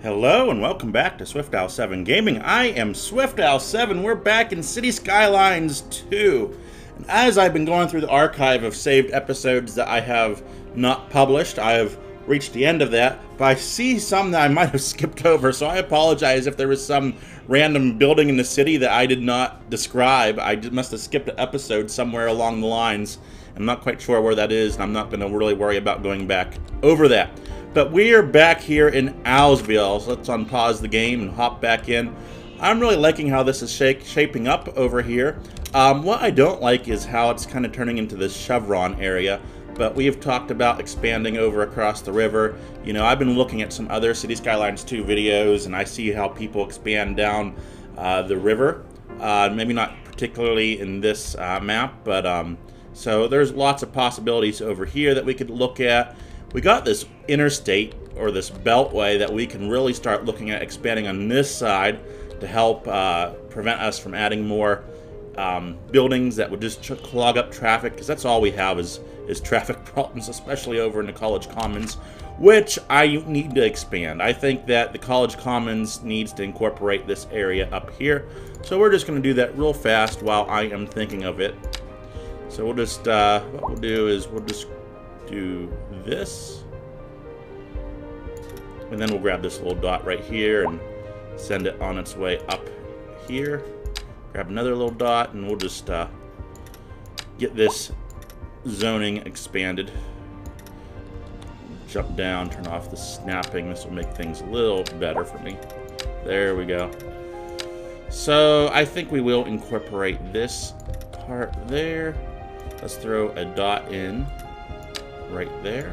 Hello and welcome back to SwiftOwl7 Gaming. I am SwiftOwl7. We're back in City Skylines 2. And as I've been going through the archive of saved episodes that I have not published, I have reached the end of that, but I see some that I might have skipped over, so I apologize if there was some random building in the city that I did not describe. I must have skipped an episode somewhere along the lines. I'm not quite sure where that is, and I'm not going to really worry about going back over that. But we are back here in Owlsville, so let's unpause the game and hop back in. I'm really liking how this is shaping up over here. What I don't like is how it's kind of turning into this chevron area, but we have talked about expanding over across the river. You know, I've been looking at some other City Skylines 2 videos, and I see how people expand down the river. Maybe not particularly in this map, but so there's lots of possibilities over here that we could look at. We got this interstate, or this beltway, that we can really start looking at expanding on this side to help prevent us from adding more buildings that would just clog up traffic, because that's all we have is traffic problems, especially over in the College Commons, which I need to expand. I think that the College Commons needs to incorporate this area up here, so we're just going to do that real fast while I am thinking of it. So we'll just, what we'll do is we'll just do this, and then we'll grab this little dot right here and send it on its way up here. Grab another little dot, and we'll just get this zoning expanded. Jump down, turn off the snapping. This will make things a little better for me. There we go. So I think we will incorporate this part there. Let's throw a dot in right there,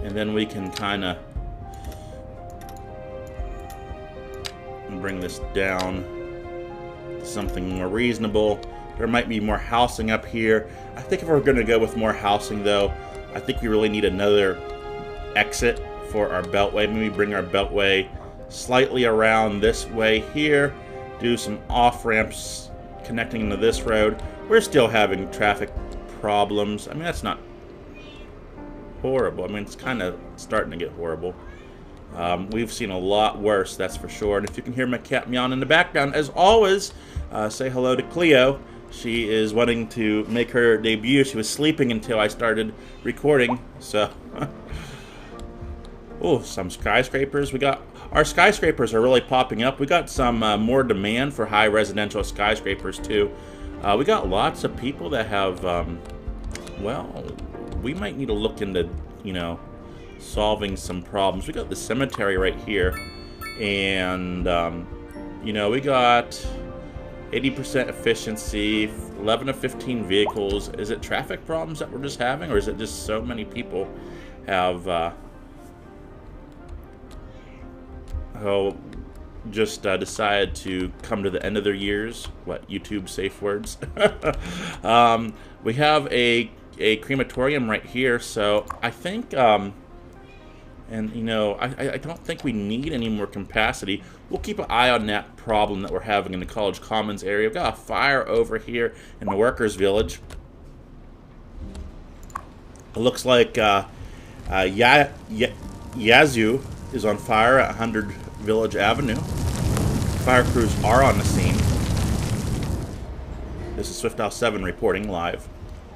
and then we can kind of bring this down to something more reasonable. There might be more housing up here. I think if we're going to go with more housing, though, I think we really need another exit for our beltway. Maybe bring our beltway slightly around this way here, do some off-ramps connecting into this road. We're still having traffic problems. I mean, that's not horrible. I mean, it's kind of starting to get horrible. We've seen a lot worse, that's for sure. And if you can hear my cat meowing in the background, as always, say hello to Cleo. She is wanting to make her debut. She was sleeping until I started recording, so. Oh, some skyscrapers. Our skyscrapers are really popping up. We got some more demand for high residential skyscrapers too. We got lots of people that have, well, we might need to look into, you know, solving some problems. We got the cemetery right here, and you know, we got 80% efficiency, 11 to 15 vehicles. Is it traffic problems that we're just having, or is it just so many people have decided to come to the end of their years? What, YouTube safe words? We have a crematorium right here, so I think and you know, I don't think we need any more capacity. We'll keep an eye on that problem that we're having in the College Commons area. We've got a fire over here in the Workers Village. It looks like Yazoo is on fire at 100 Village Avenue. Fire crews are on the scene. This is SwiftOwl7 reporting live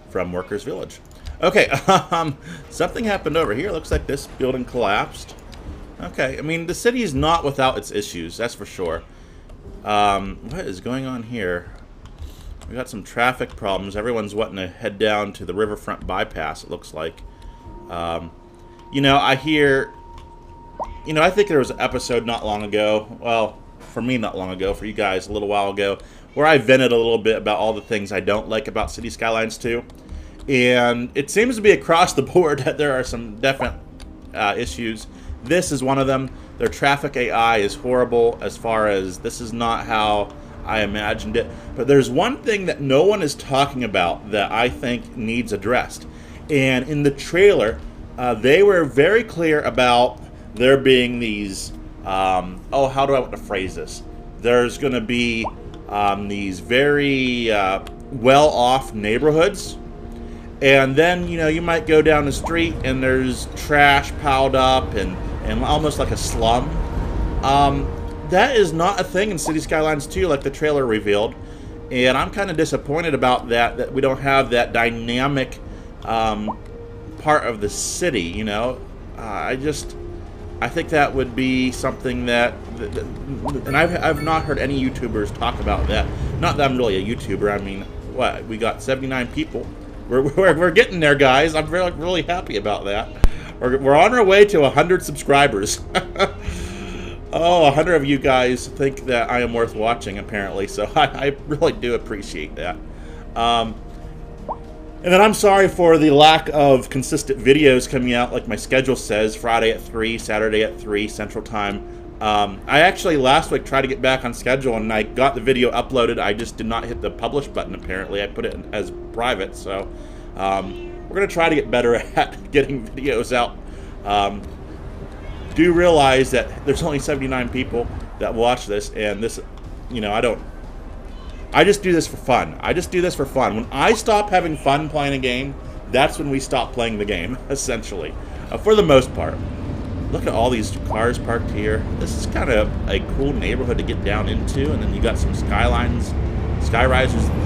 from Workers Village. Okay, something happened over here. Looks like this building collapsed. Okay, I mean, the city is not without its issues, that's for sure. What is going on here? We got some traffic problems. Everyone's wanting to head down to the riverfront bypass, it looks like. You know, I hear... You know, I think there was an episode not long ago, well, for me not long ago, for you guys a little while ago, where I vented a little bit about all the things I don't like about City Skylines 2. And it seems to be across the board that there are some definite issues. This is one of them. Their traffic AI is horrible, as far as this is not how I imagined it. But there's one thing that no one is talking about that I think needs addressed. And in the trailer, they were very clear about there being these, oh, how do I want to phrase this? There's going to be these very well-off neighborhoods. And then, you know, you might go down the street and there's trash piled up and almost like a slum. That is not a thing in City Skylines 2, like the trailer revealed. And I'm kind of disappointed about that we don't have that dynamic part of the city, you know? I think that would be something that and I've not heard any YouTubers talk about that. Not that I'm really a YouTuber. I mean, what? We got 79 people. We're getting there, guys. I'm really happy about that. We're on our way to 100 subscribers. Oh, 100 of you guys think that I am worth watching, apparently. So I really do appreciate that. And then I'm sorry for the lack of consistent videos coming out like my schedule says, Friday at 3, Saturday at 3 Central Time. I actually last week tried to get back on schedule and I got the video uploaded. I just did not hit the publish button apparently. I put it as private, so we're going to try to get better at getting videos out. Do realize that there's only 79 people that watch this, and this, you know, I just do this for fun. I just do this for fun. When I stop having fun playing a game, that's when we stop playing the game, essentially, for the most part. Look at all these cars parked here. This is kind of a cool neighborhood to get down into, and then you got some skylines, sky rises on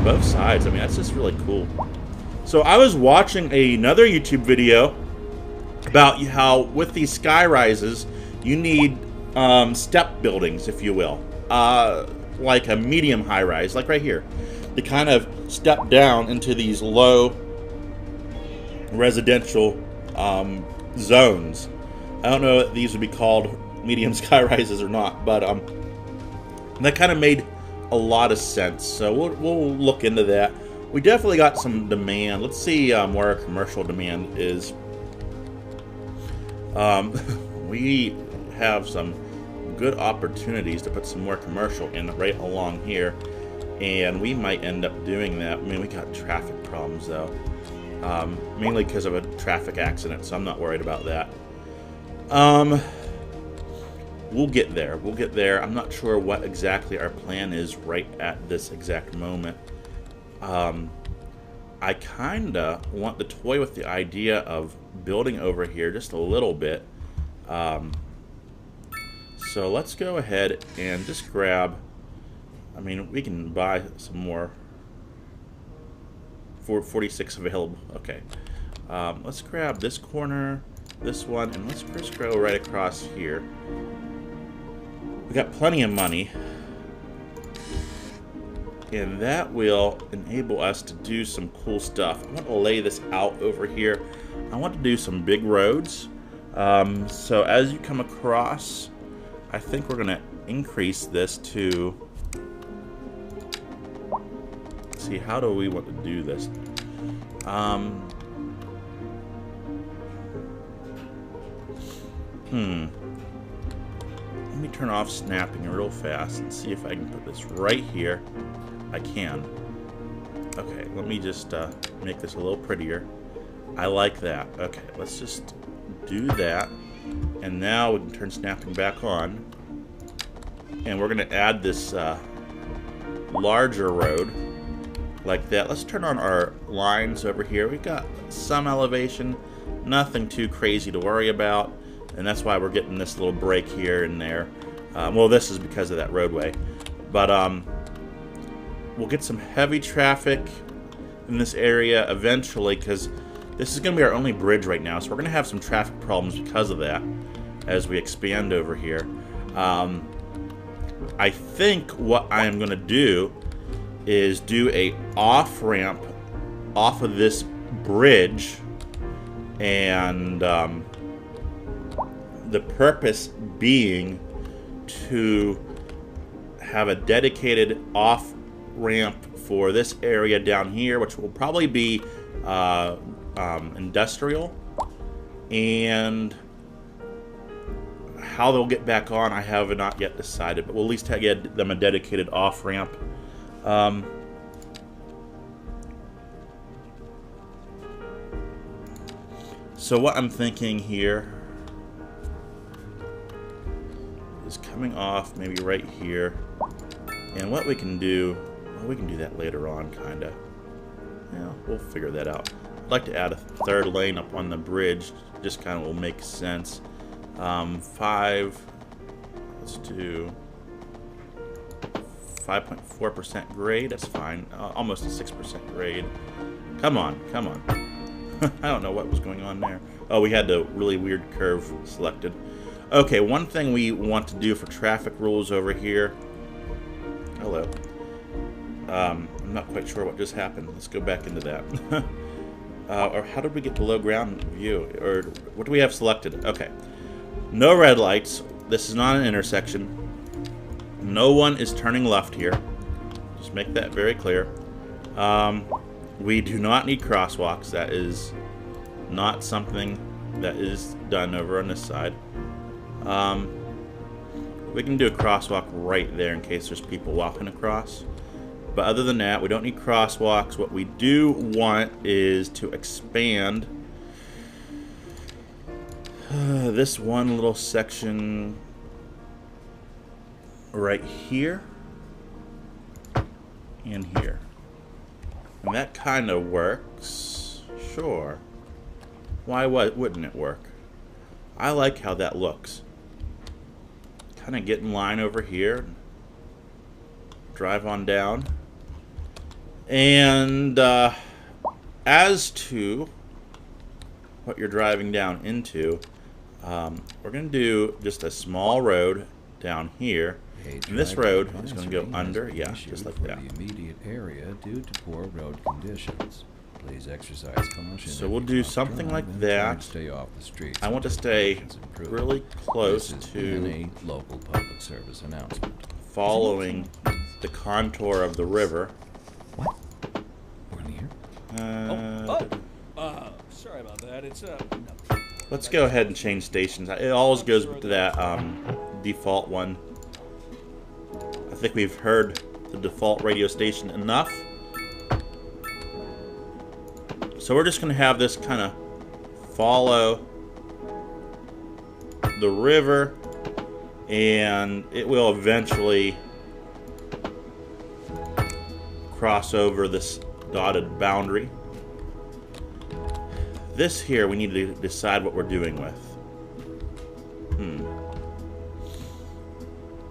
both sides. I mean, that's just really cool. So I was watching another YouTube video about how with these sky rises, you need step buildings, if you will, like a medium high rise, like right here. They kind of step down into these low residential zones. I don't know if these would be called medium sky rises or not, but that kind of made a lot of sense. So we'll look into that. We definitely got some demand. Let's see where our commercial demand is. We have some good opportunities to put some more commercial in right along here, and we might end up doing that. I mean, we got traffic problems though, mainly because of a traffic accident, so I'm not worried about that. We'll get there. We'll get there. I'm not sure what exactly our plan is right at this exact moment. I kinda want to toy with the idea of building over here just a little bit. So let's go ahead and just grab, I mean, we can buy some more. 46 available. Okay. Let's grab this corner, this one, and let's just go right across here. We got plenty of money. And that will enable us to do some cool stuff. I want to lay this out over here. I want to do some big roads. So as you come across, I think we're going to increase this to... Let's see, how do we want to do this? Let me turn off snapping real fast and see if I can put this right here. I can. Okay, let me just make this a little prettier. I like that. Okay, let's just do that. And now we can turn snapping back on. And we're going to add this larger road like that. Let's turn on our lines over here. We've got some elevation, nothing too crazy to worry about. And that's why we're getting this little break here and there. Well, this is because of that roadway. But we'll get some heavy traffic in this area eventually, because this is going to be our only bridge right now. So we're going to have some traffic problems because of that as we expand over here. I think what I'm going to do is do a off-ramp off of this bridge, and the purpose being to have a dedicated off-ramp for this area down here, which will probably be industrial, and how they'll get back on, I have not yet decided, but we'll at least get them a dedicated off-ramp. So what I'm thinking here is coming off maybe right here, and what we can do, well, we can do that later on, kinda. Yeah, we'll figure that out. like to add a third lane up on the bridge. Just kind of will make sense. 5. Let's do 5.4% grade. That's fine. Almost a 6% grade. Come on, come on. I don't know what was going on there. Oh, we had the really weird curve selected. Okay, one thing we want to do for traffic rules over here. Hello. I'm not quite sure what just happened. Let's go back into that. Or how did we get below ground view? Or what do we have selected? Okay. No red lights. This is not an intersection. No one is turning left here. Just make that very clear. We do not need crosswalks. That is not something that is done over on this side. We can do a crosswalk right there in case there's people walking across. But other than that, we don't need crosswalks. What we do want is to expand this one little section right here and here. And that kind of works. Sure. Why wouldn't it work? I like how that looks. Kind of get in line over here. Drive on down. And as to what you're driving down into, we're going to do just a small road down here. And this road is going to go under, yeah, just like that. The immediate area due to poor road conditions. Please exercise caution. So we'll do something like that. Stay off the streets. I want to stay really close to a local public service announcement. Following the contour of the river. What? We're near. Sorry about that. It's Let's go ahead and change stations. It always goes to that default one. I think we've heard the default radio station enough. So we're just going to have this kind of follow the river, and it will eventually cross over this dotted boundary. This here we need to decide what we're doing with.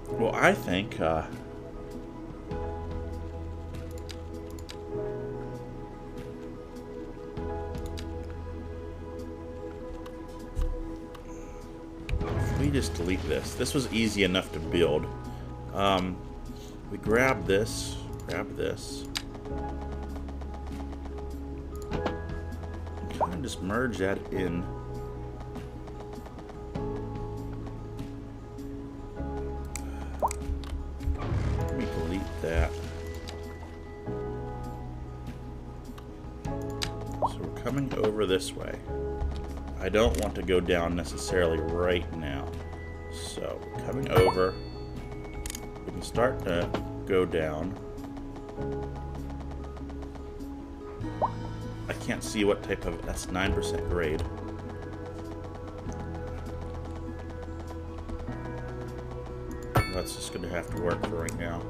Well, I think if we just delete this. This was easy enough to build. We grab this, and kind of just merge that in. Let me delete that. So we're coming over this way. I don't want to go down necessarily right now. So coming over, we can start to go down. I can't see what type of, that's 9% grade. That's just going to have to work for right now.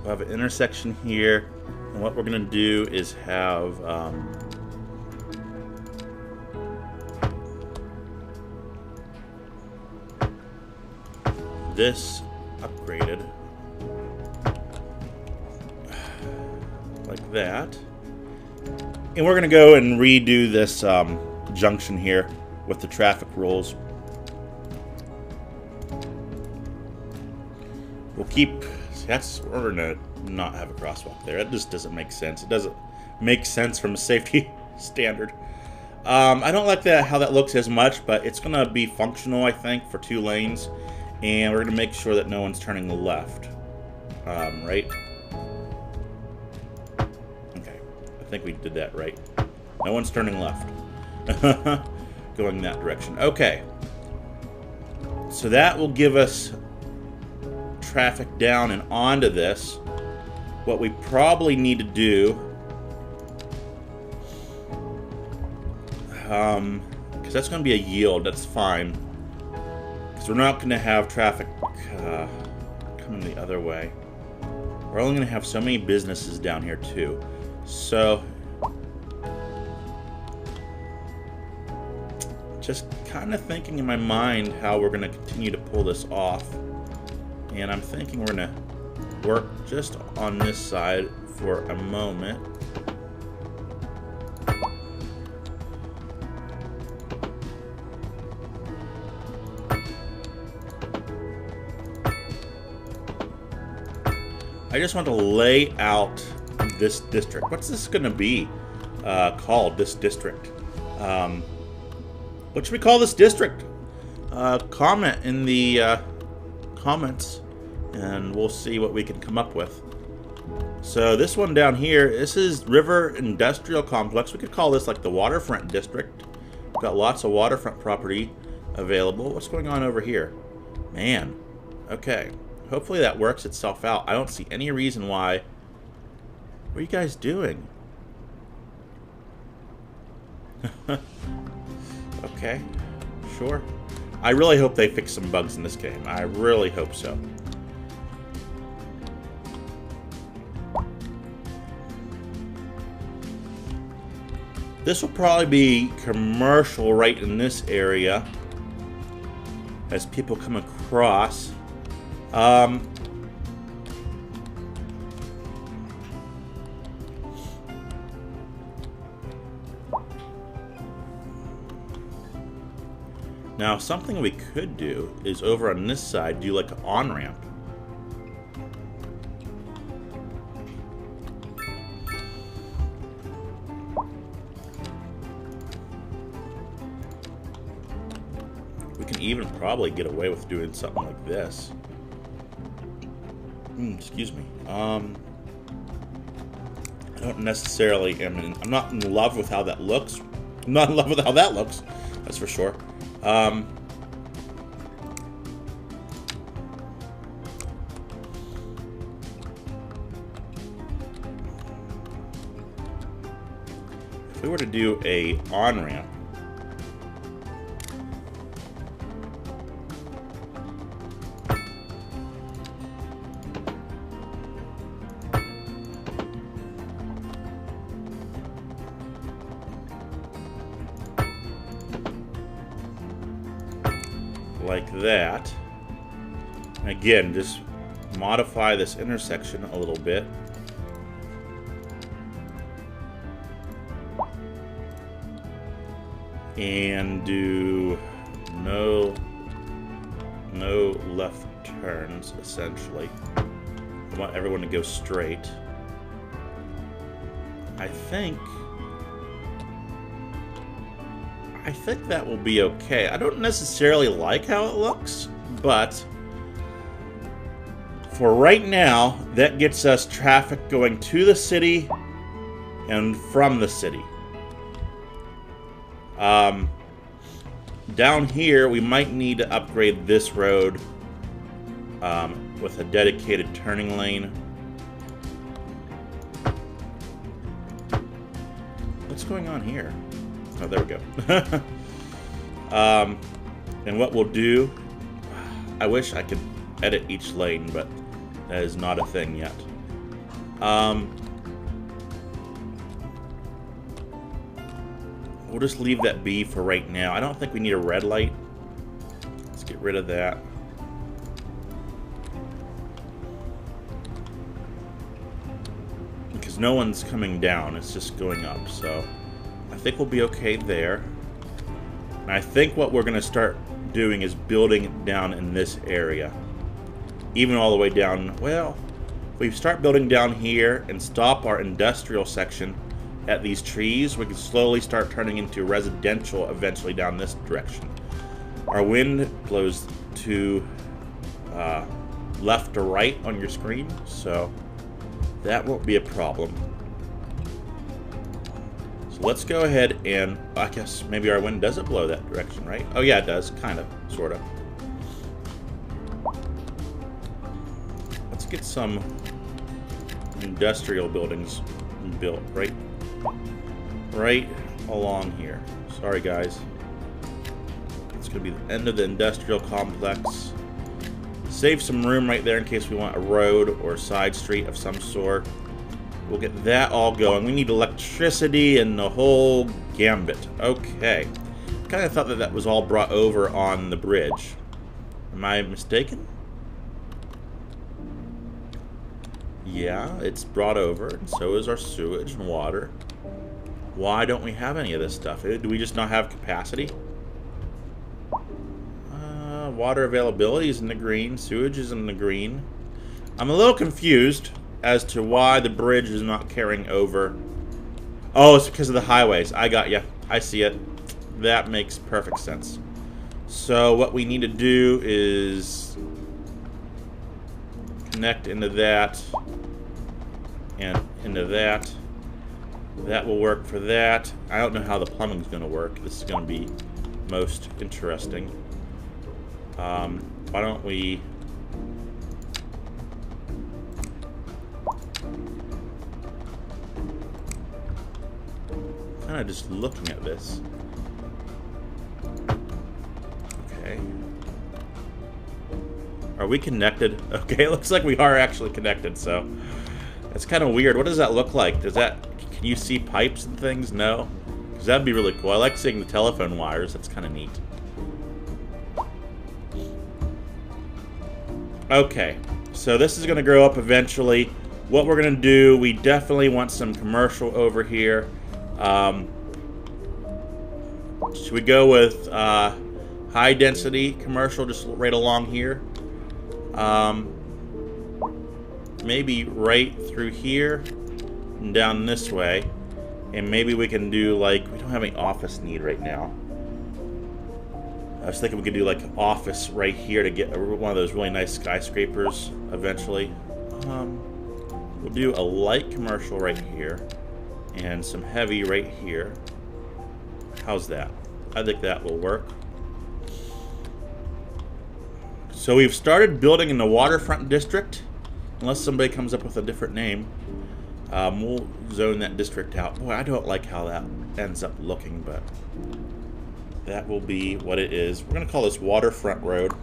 We'll have an intersection here, and what we're going to do is have this upgraded like that, and we're going to go and redo this junction here with the traffic rules. We'll keep, we're going to not have a crosswalk there. It just doesn't make sense. It doesn't make sense from a safety standard. I don't like that how that looks as much, but it's going to be functional, I think, for 2 lanes. And we're going to make sure that no one's turning left. Right? Okay. I think we did that right. No one's turning left. Going that direction. Okay. So that will give us traffic down and onto this. What we probably need to do, because that's going to be a yield, that's fine. Because we're not going to have traffic coming the other way. We're only going to have so many businesses down here, too. So, just kind of thinking in my mind how we're going to continue to pull this off. And I'm thinking we're going to work just on this side for a moment. I just want to lay out this district. What's this going to be called, this district? What should we call this district? Comment in the comments, and we'll see what we can come up with. So this one down here, this is River Industrial Complex. We could call this like the waterfront district. We've got lots of waterfront property available. What's going on over here? Man, okay. Hopefully that works itself out. I don't see any reason why. What are you guys doing? Okay, sure. I really hope they fix some bugs in this game. I really hope so. This will probably be commercial right in this area as people come across. Now, something we could do is over on this side do like an on-ramp. We can even probably get away with doing something like this. Excuse me. I don't necessarily I'm not in love with how that looks. I'm not in love with how that looks. That's for sure. If we were to do a on-ramp, like that. Again, just modify this intersection a little bit. And do no left turns, essentially. I want everyone to go straight. I think that will be okay. I don't necessarily like how it looks, but for right now, that gets us traffic going to the city and from the city. Down here, we might need to upgrade this road with a dedicated turning lane. What's going on here? Oh, there we go. And what we'll do, I wish I could edit each lane, but that is not a thing yet. We'll just leave that be for right now. I don't think we need a red light. Let's get rid of that. Because no one's coming down, it's just going up, so I think we'll be okay there. And I think what we're going to start doing is building down in this area. Even all the way down, well, if we start building down here and stop our industrial section at these trees, we can slowly start turning into residential eventually down this direction. Our wind blows to left to right on your screen, so that won't be a problem. So let's go ahead and, I guess maybe our wind doesn't blow that direction, right? Oh yeah, it does, kind of, sort of. Let's get some industrial buildings built right along here. Sorry guys. It's going to be the end of the industrial complex. Save some room right there in case we want a road or a side street of some sort. We'll get that all going. We need electricity and the whole gambit. Okay. Kind of thought that that was all brought over on the bridge. Am I mistaken? Yeah, it's brought over, and so is our sewage and water. Why don't we have any of this stuff? Do we just not have capacity? Water availability is in the green. Sewage is in the green. I'm a little confused as to why the bridge is not carrying over. Oh, it's because of the highways. I got you. I see it. That makes perfect sense. So what we need to do is connect into that and into that. That will work for that. I don't know how the plumbing is going to work. This is going to be most interesting. Why don't we... Kind of just looking at this. Okay. Are we connected? Okay, it looks like we are actually connected, so... That's kind of weird. What does that look like? Does that... Can you see pipes and things? No? Because that'd be really cool. I like seeing the telephone wires. That's kind of neat. Okay. So this is going to grow up eventually. What we're going to do, we definitely want some commercial over here. Should we go with high density commercial just right along here? Maybe right through here and down this way. And maybe we can do like, we don't have any office need right now. I was thinking we could do like office right here to get one of those really nice skyscrapers eventually. We'll do a light commercial right here and some heavy right here. How's that? I think that will work. So we've started building in the waterfront district, unless somebody comes up with a different name. We'll zone that district out. Boy, I don't like how that ends up looking, but that will be what it is. We're going to call this Waterfront Road.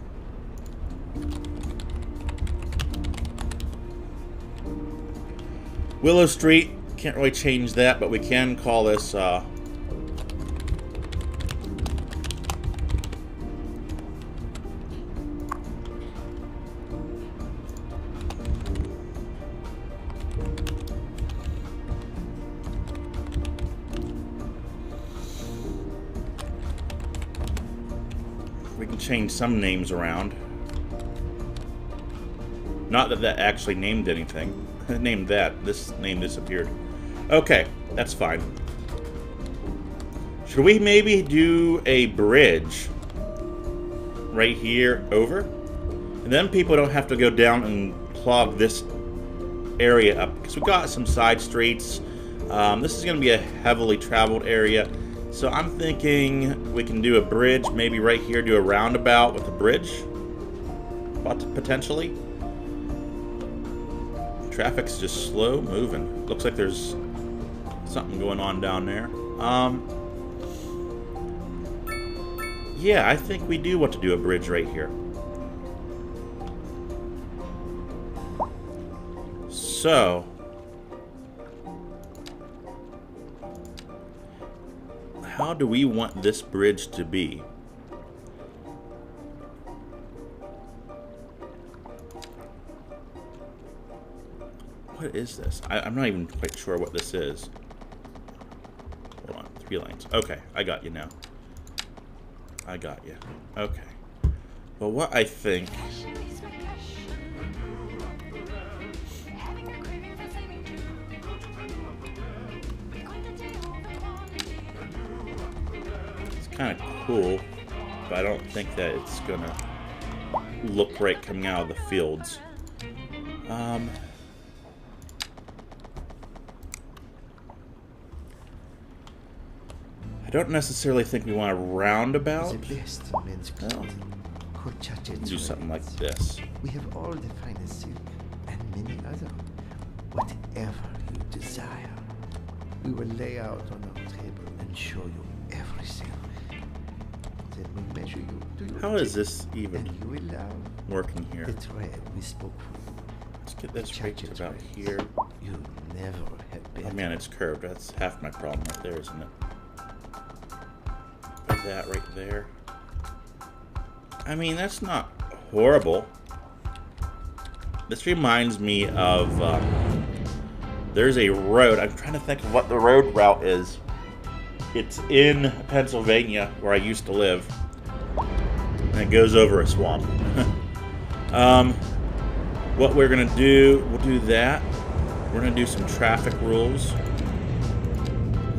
Willow Street, can't really change that, but we can call this we can change some names around. Not that that actually named anything. Named that. This name disappeared. Okay, that's fine. Should we maybe do a bridge right here over? And then people don't have to go down and clog this area up. Because we've got some side streets. This is going to be a heavily traveled area. So I'm thinking we can do a bridge, maybe right here, do a roundabout with a bridge. Potentially. Traffic's just slow moving. Looks like there's something going on down there. Yeah, I think we do want to do a bridge right here. So, how do we want this bridge to be? What is this? I'm not even quite sure what this is. Hold on, 3 lanes. Okay, I got you now. I got you. Okay. Well, what I think... It's kind of cool, but I don't think that it's gonna look right coming out of the fields. I don't necessarily think we want a roundabout. Well, do something like this. We have all the finest silk and many other. Whatever you desire, we will lay out on our table and show you everything. and we measure you to your How is tip, this even and you allow working here? the thread we spoke for. Let's get this right to about Churches here. You never had better. Oh man, it's curved. That's half my problem right there, isn't it? Put that right there. I mean, that's not horrible. This reminds me of, there's a road. I'm trying to think of what the road route is. It's in Pennsylvania, where I used to live. And it goes over a swamp. What we're going to do, we'll do that. We're going to do some traffic rules.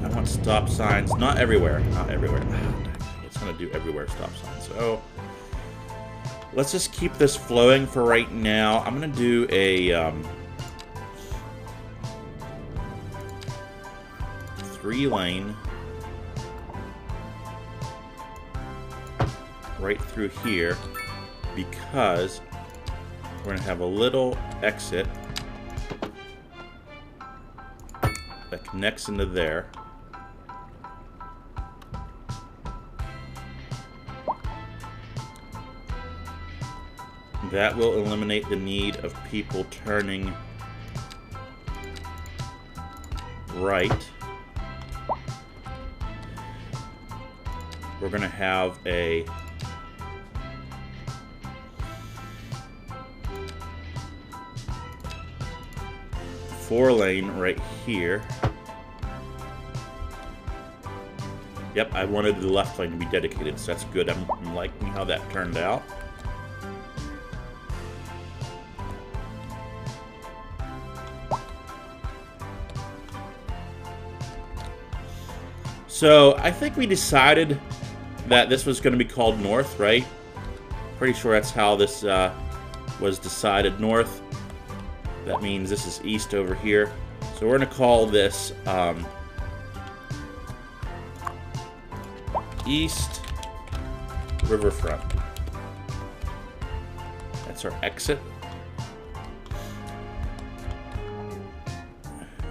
I want stop signs. Not everywhere. Not everywhere. It's going to do everywhere stop signs. So let's just keep this flowing for right now. I'm going to do a 3-lane right through here because we're going to have a little exit that connects into there. That will eliminate the need of people turning right. We're going to have a 4-lane right here. Yep, I wanted the left lane to be dedicated, so that's good. I'm liking how that turned out. So I think we decided that this was going to be called North, right? Pretty sure that's how this was decided. North. That means this is east over here. So we're going to call this East Riverfront. That's our exit.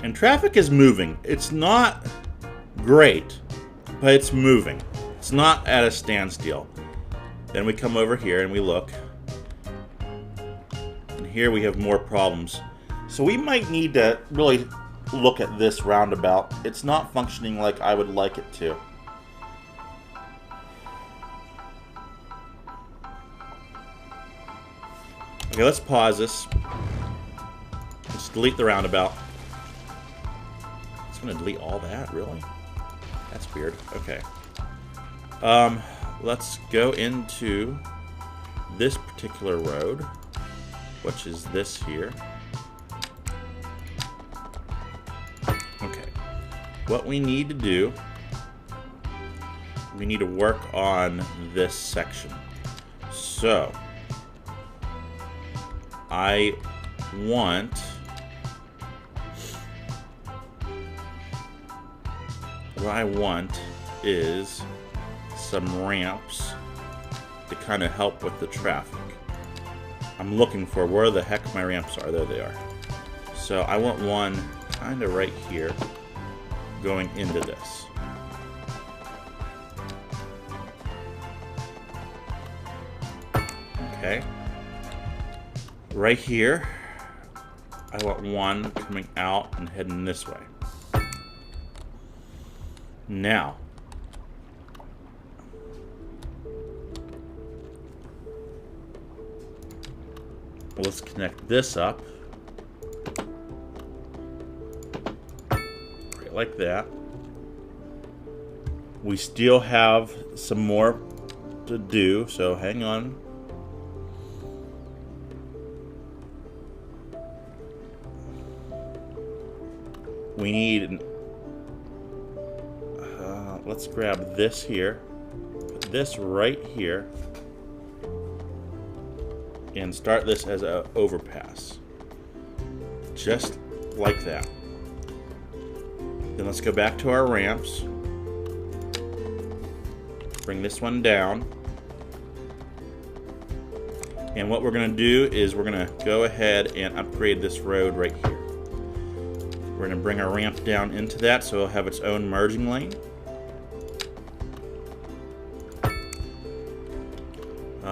And traffic is moving. It's not great, but it's moving. It's not at a standstill. Then we come over here and we look. And here we have more problems. So we might need to really look at this roundabout. It's not functioning like I would like it to. Okay, let's pause this. Let's delete the roundabout. It's going to delete all that, really? That's weird. Okay. Let's go into this particular road, which is this here. Okay. What we need to do, we need to work on this section. So, I want what I want is some ramps to kind of help with the traffic. I'm looking for where the heck my ramps are. There they are. So I want one kind of right here going into this. Okay. Right here, I want one coming out and heading this way. Now, let's connect this up. Right like that. We still have some more to do, so hang on. We need, let's grab this here, put this right here, and start this as an overpass. Just like that. Then let's go back to our ramps. Bring this one down. And what we're going to do is we're going to go ahead and upgrade this road right here. We're going to bring our ramp down into that so it'll have its own merging lane.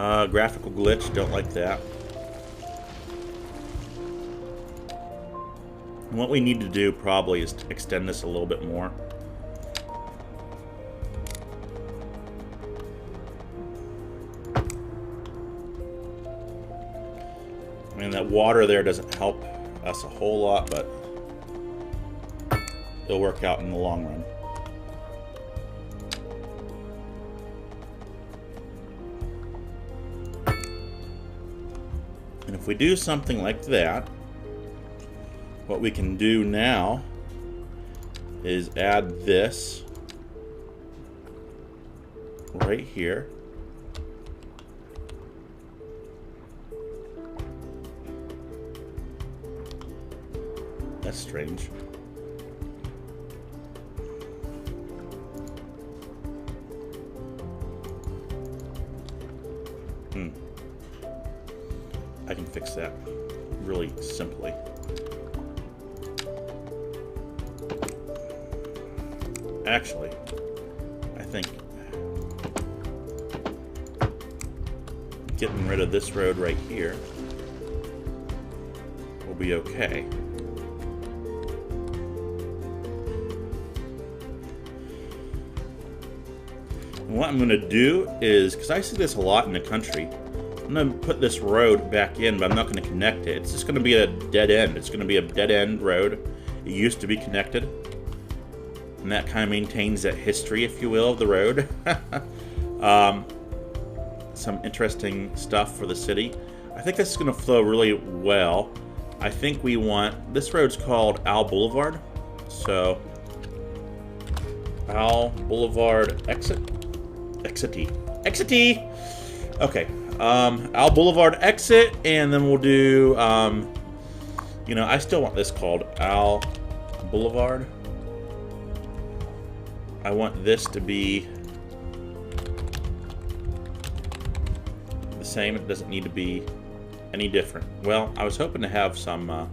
Graphical glitch, don't like that. And what we need to do probably is to extend this a little bit more. I mean, that water there doesn't help us a whole lot, but it'll work out in the long run. And if we do something like that, what we can do now is add this right here. That's strange. I can fix that really simply. Actually, I think getting rid of this road right here will be okay. And what I'm going to do is, because I see this a lot in the country, I'm going to put this road back in, but I'm not going to connect it. It's just going to be a dead end. It's going to be a dead end road. It used to be connected. And that kind of maintains that history, if you will, of the road. Some interesting stuff for the city. I think this is going to flow really well. I think we want... This road's called Al Boulevard. So, Al Boulevard exit. Exity. Okay. Al Boulevard exit, and then we'll do, you know, I still want this called Al Boulevard. I want this to be the same. It doesn't need to be any different. Well, I was hoping to have some,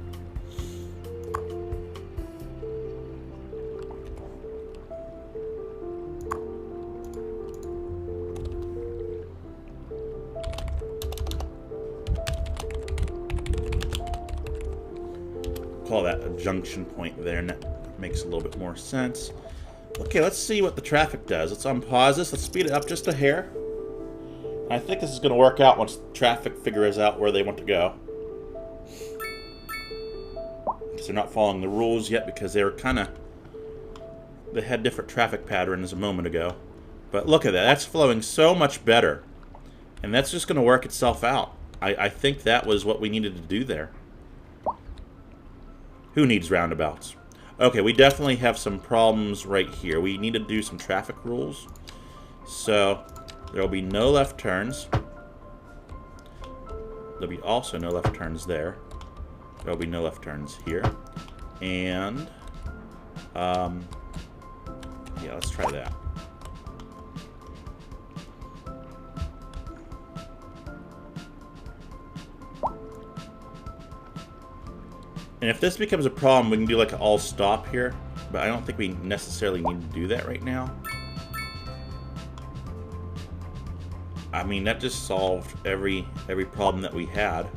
call that a junction point there, and that makes a little bit more sense. Okay, let's see what the traffic does. Let's unpause this. Let's speed it up just a hair. I think this is going to work out once traffic figures out where they want to go. Because they're not following the rules yet, because they were they had different traffic patterns a moment ago. But look at that. That's flowing so much better. And that's just going to work itself out. I think that was what we needed to do there. Who needs roundabouts? Okay, we definitely have some problems right here. We need to do some traffic rules. So, there will be no left turns. There'll be also no left turns there. There will be no left turns here. And, yeah, let's try that. And if this becomes a problem, we can do like an all stop here. But I don't think we necessarily need to do that right now. I mean, that just solved every problem that we had.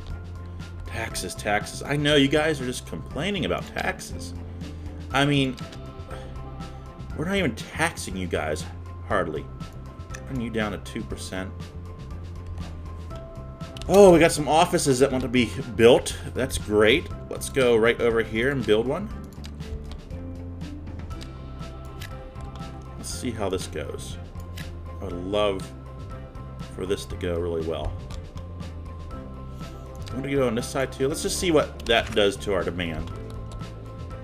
Taxes, taxes. I know you guys are just complaining about taxes. I mean, we're not even taxing you guys, hardly. Putting you down to 2%. Oh, we got some offices that want to be built. That's great. Let's go right over here and build one. Let's see how this goes. I would love for this to go really well. I'm going to go on this side too. Let's just see what that does to our demand.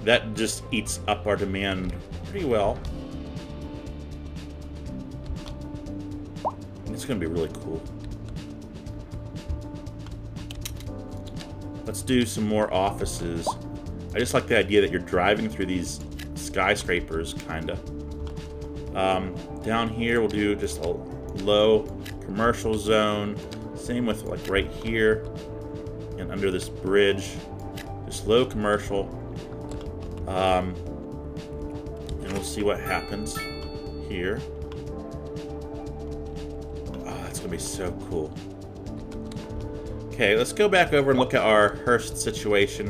That just eats up our demand pretty well. It's going to be really cool. Let's do some more offices. I just like the idea that you're driving through these skyscrapers, kinda. Down here, we'll do just a low commercial zone. Same with like right here and under this bridge. Just low commercial. And we'll see what happens here. Oh, that's gonna be so cool. Okay, let's go back over and look at our Hearst situation.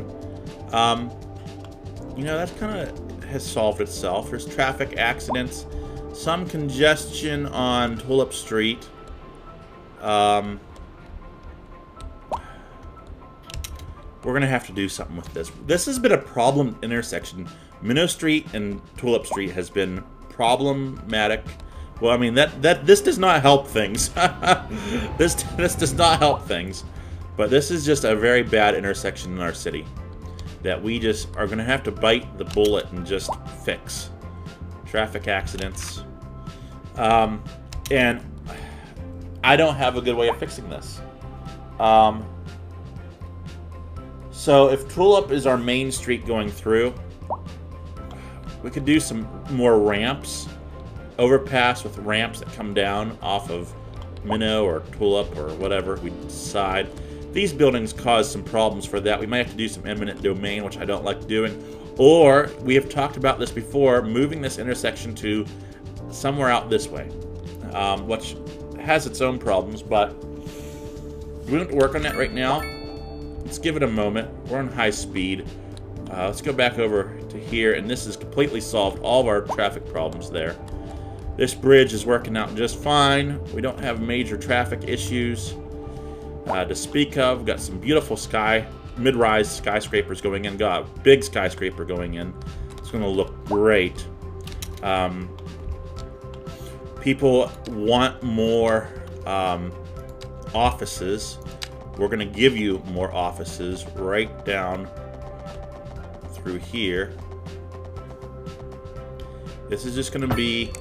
You know, that kind of has solved itself. There's traffic accidents, some congestion on Tulip Street. We're gonna have to do something with this. This has been a problem intersection. Minnow Street and Tulip Street has been problematic. Well, I mean this does not help things. this does not help things. But this is just a very bad intersection in our city that we just are gonna have to bite the bullet and just fix. Traffic accidents, and I don't have a good way of fixing this. So if Tulip is our main street going through, we could do some more ramps, overpass with ramps that come down off of Minnow or Tulip or whatever we decide. These buildings cause some problems for that. We might have to do some eminent domain, which I don't like doing. Or, we have talked about this before, moving this intersection to somewhere out this way. Which has its own problems, but we don't have to work on that right now. Let's give it a moment. We're on high speed. Let's go back over to here, and this has completely solved all of our traffic problems there. This bridge is working out just fine. We don't have major traffic issues to speak of. We've got some beautiful mid-rise skyscrapers going in. Got a big skyscraper going in. It's going to look great. People want more offices. We're going to give you more offices right down through here. This is just going to be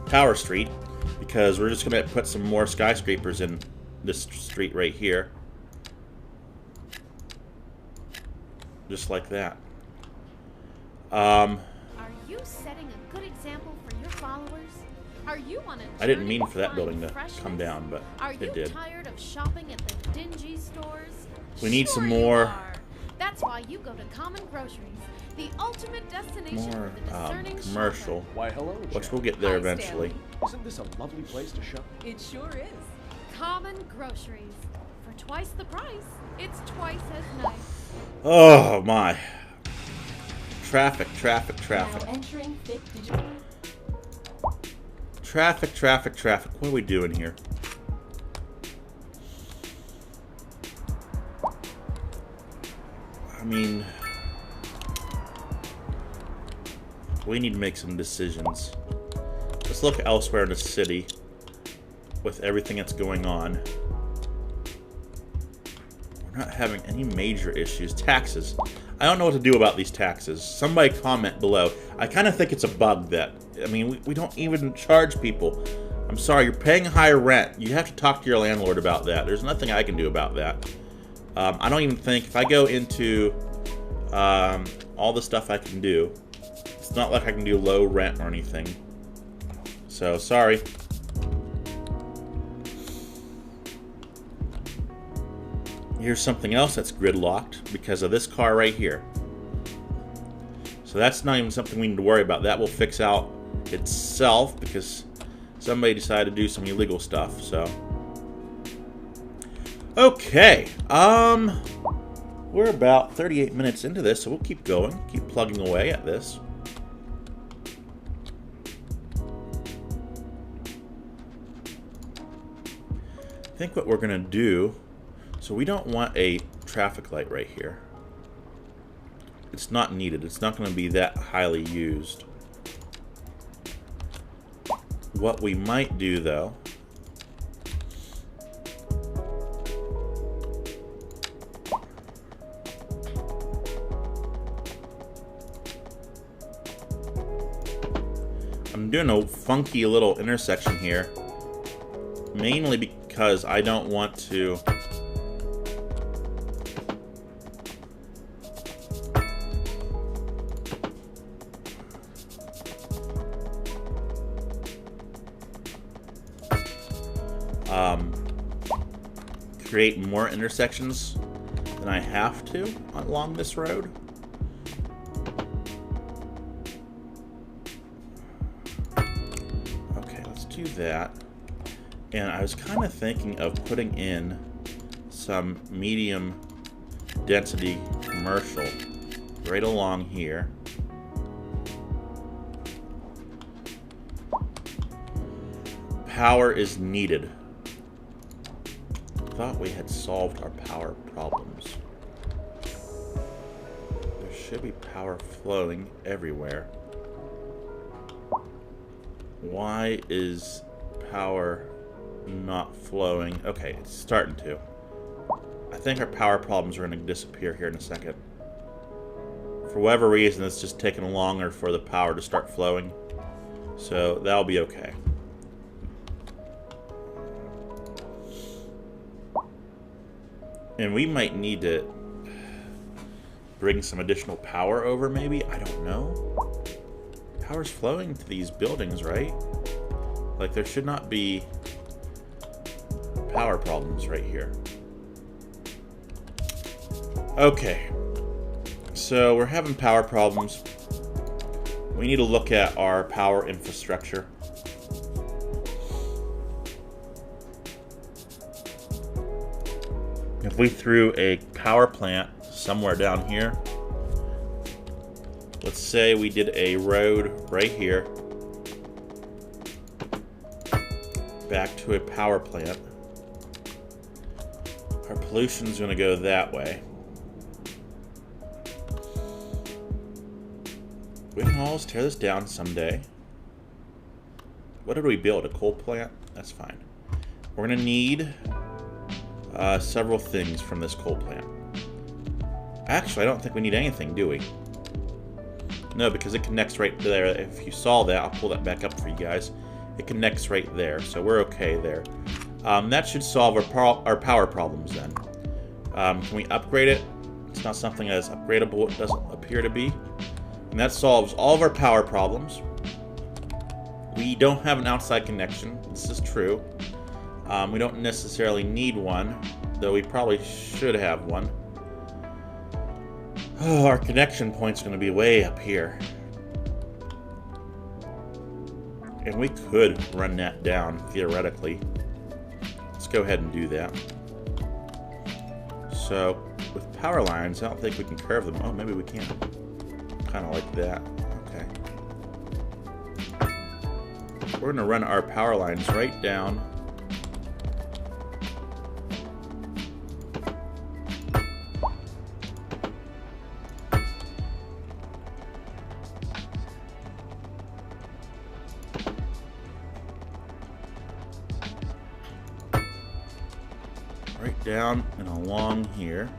Tower Street, because we're just going to put some more skyscrapers in this street right here. Just like that. Are you setting a good example for your followers? Are you on a I didn't journey mean for that find building to freshness? come down, but Are it you did. tired of shopping at the dingy stores? We need Sure some you more- are. That's why you go to Common Groceries, the ultimate destination More for the discerning commercial, shopper. Why, hello, which Jack. we'll get there Hi, eventually. Stanley. Isn't this a lovely place to shop? It sure is. Common Groceries. For twice the price, it's twice as nice. Oh my. Traffic, traffic, traffic. Now entering Fit Digital. Traffic, traffic, traffic. What are we doing here? I mean, we need to make some decisions. Let's look elsewhere in the city with everything that's going on. We're not having any major issues. Taxes. I don't know what to do about these taxes. Somebody comment below. I kind of think it's a bug that, I mean, we don't even charge people. I'm sorry, you're paying higher rent. You have to talk to your landlord about that. There's nothing I can do about that. I don't even think, if I go into all the stuff I can do, it's not like I can do low rent or anything. So, sorry. Here's something else that's gridlocked because of this car right here. So that's not even something we need to worry about. That will fix out itself because somebody decided to do some illegal stuff, so. Okay, we're about 38 minutes into this, so we'll keep going, keep plugging away at this. I think what we're gonna do, so we don't want a traffic light right here. It's not needed. It's not gonna be that highly used. What we might do though, I'm doing a funky little intersection here, mainly because I don't want to create more intersections than I have to along this road. Okay, let's do that. And I was kind of thinking of putting in some medium density commercial right along here. Power is needed. Thought we had solved our power problems. There should be power flowing everywhere. Why is power not flowing? Okay, it's starting to. I think our power problems are going to disappear here in a second. For whatever reason, it's just taking longer for the power to start flowing. So that'll be okay. And we might need to bring some additional power over, maybe? I don't know. Power's flowing to these buildings, right? Like, there should not be power problems right here. Okay. So, we're having power problems. We need to look at our power infrastructure. If we threw a power plant somewhere down here, let's say we did a road right here, back to a power plant. Our pollution's going to go that way. We can always tear this down someday. What did we build? A coal plant? That's fine. We're going to need several things from this coal plant. Actually, I don't think we need anything, do we? No, because it connects right there. If you saw that, I'll pull that back up for you guys. It connects right there, so we're okay there. That should solve our power problems then. Can we upgrade it? It's not something that is upgradable, it doesn't appear to be. And that solves all of our power problems. We don't have an outside connection. This is true. We don't necessarily need one, though we probably should have one. Oh, our connection point's going to be way up here. And we could run that down, theoretically. Let's go ahead and do that. So, with power lines, I don't think we can curve them. Oh, maybe we can. Kind of like that. Okay. We're going to run our power lines right down. Right down and along here.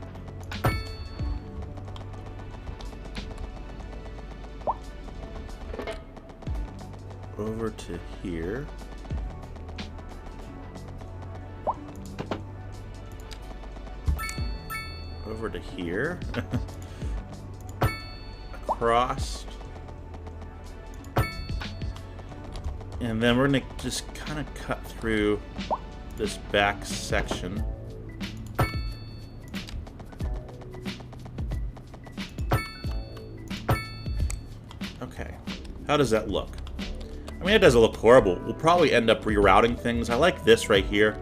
Over to here. Over to here. Across. And then we're going to just kind of cut through this back section. Okay. How does that look? I mean, it doesn't look horrible. We'll probably end up rerouting things. I like this right here.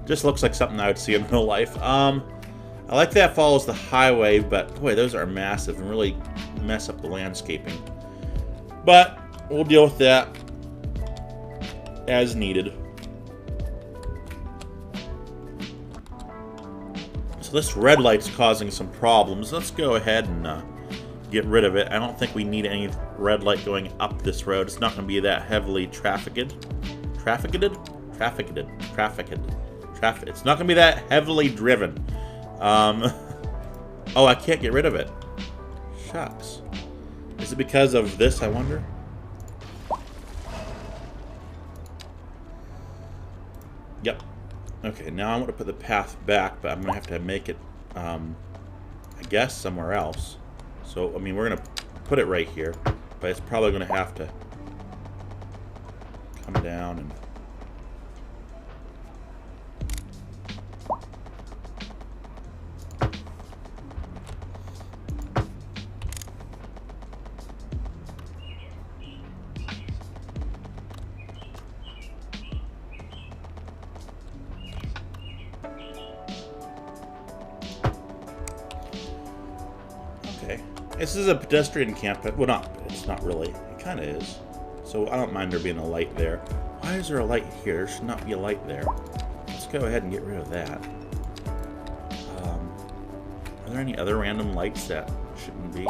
Just looks like something I would see in real life. I like that follows the highway, but boy, those are massive and really mess up the landscaping. But we'll deal with that as needed. So this red light's causing some problems. Let's go ahead and get rid of it. I don't think we need any red light going up this road. It's not going to be that heavily trafficked. It's not going to be that heavily driven. Oh, I can't get rid of it. Shucks. Is it because of this, I wonder? Yep. Okay, now I want to put the path back, but I'm going to have to make it, I guess, somewhere else. So, I mean, we're going to put it right here, but it's probably going to have to come down and... This is a pedestrian camp. Well, not. It's not really. It kind of is. So I don't mind there being a light there. Why is there a light here? There should not be a light there. Let's go ahead and get rid of that. Are there any other random lights that shouldn't be?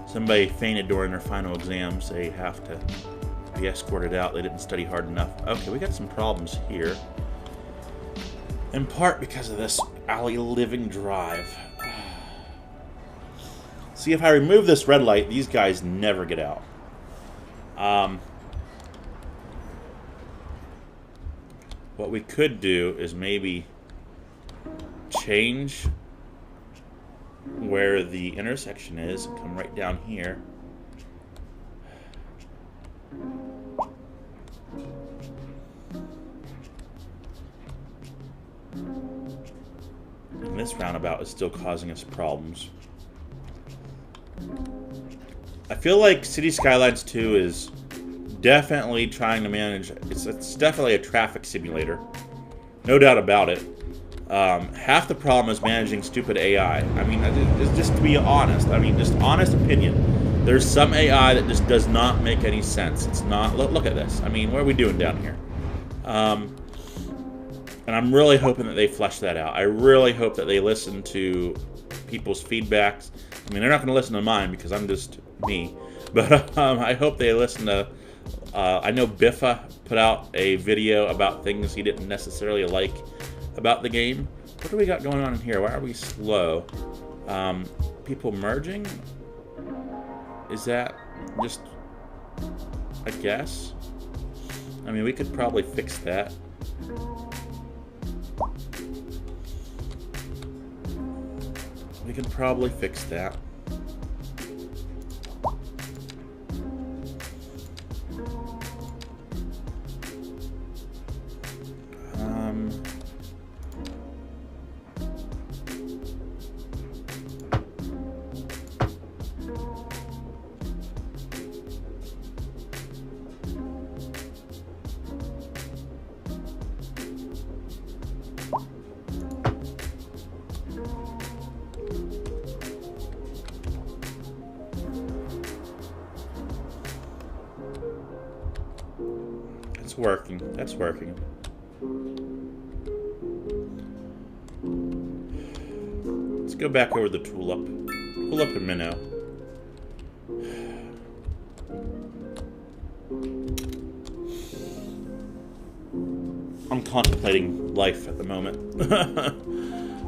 Somebody fainted during their final exams. They have to be escorted out. They didn't study hard enough. Okay, we got some problems here. In part because of this alley living drive. See, if I remove this red light, these guys never get out. What we could do is maybe change where the intersection is and come right down here. And this roundabout is still causing us problems. I feel like City Skylines 2 is definitely trying to manage... It's definitely a traffic simulator. No doubt about it. Half the problem is managing stupid AI. I mean, just to be honest. I mean, just honest opinion. There's some AI that just does not make any sense. It's not... Look at this. I mean, what are we doing down here? And I'm really hoping that they flesh that out. I really hope that they listen to people's feedbacks. I mean, they're not going to listen to mine because I'm just me. But I hope they listen to... I know Biffa put out a video about things he didn't necessarily like about the game. What do we got going on in here? Why are we slow? People merging? Is that just a guess? I mean, we could probably fix that. We can probably fix that. It's working. That's working. Let's go back over the tulip. Tulip and minnow. I'm contemplating life at the moment.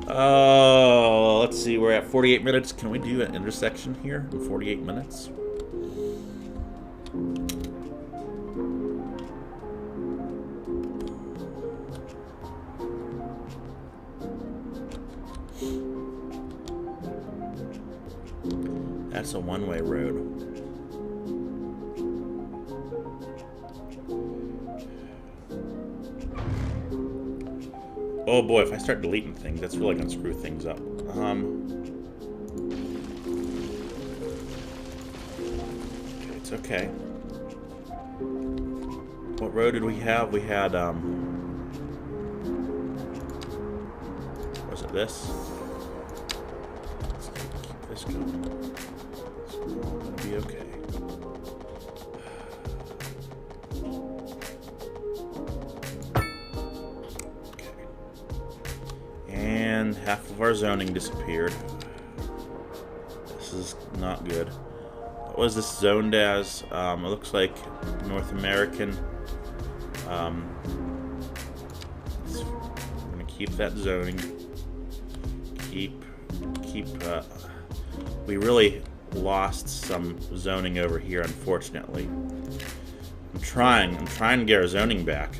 Oh, let's see. We're at 48 minutes. Can we do an intersection here in 48 minutes? That's a one-way road. Oh boy, if I start deleting things, that's really gonna screw things up. Okay, it's okay. What road did we have? We had, was it this? Let's keep this going. It's all gonna be okay. And half of our zoning disappeared. This is not good. What was this zoned as? It looks like North American. We're gonna keep that zoning. We really lost some zoning over here, unfortunately. I'm trying to get our zoning back.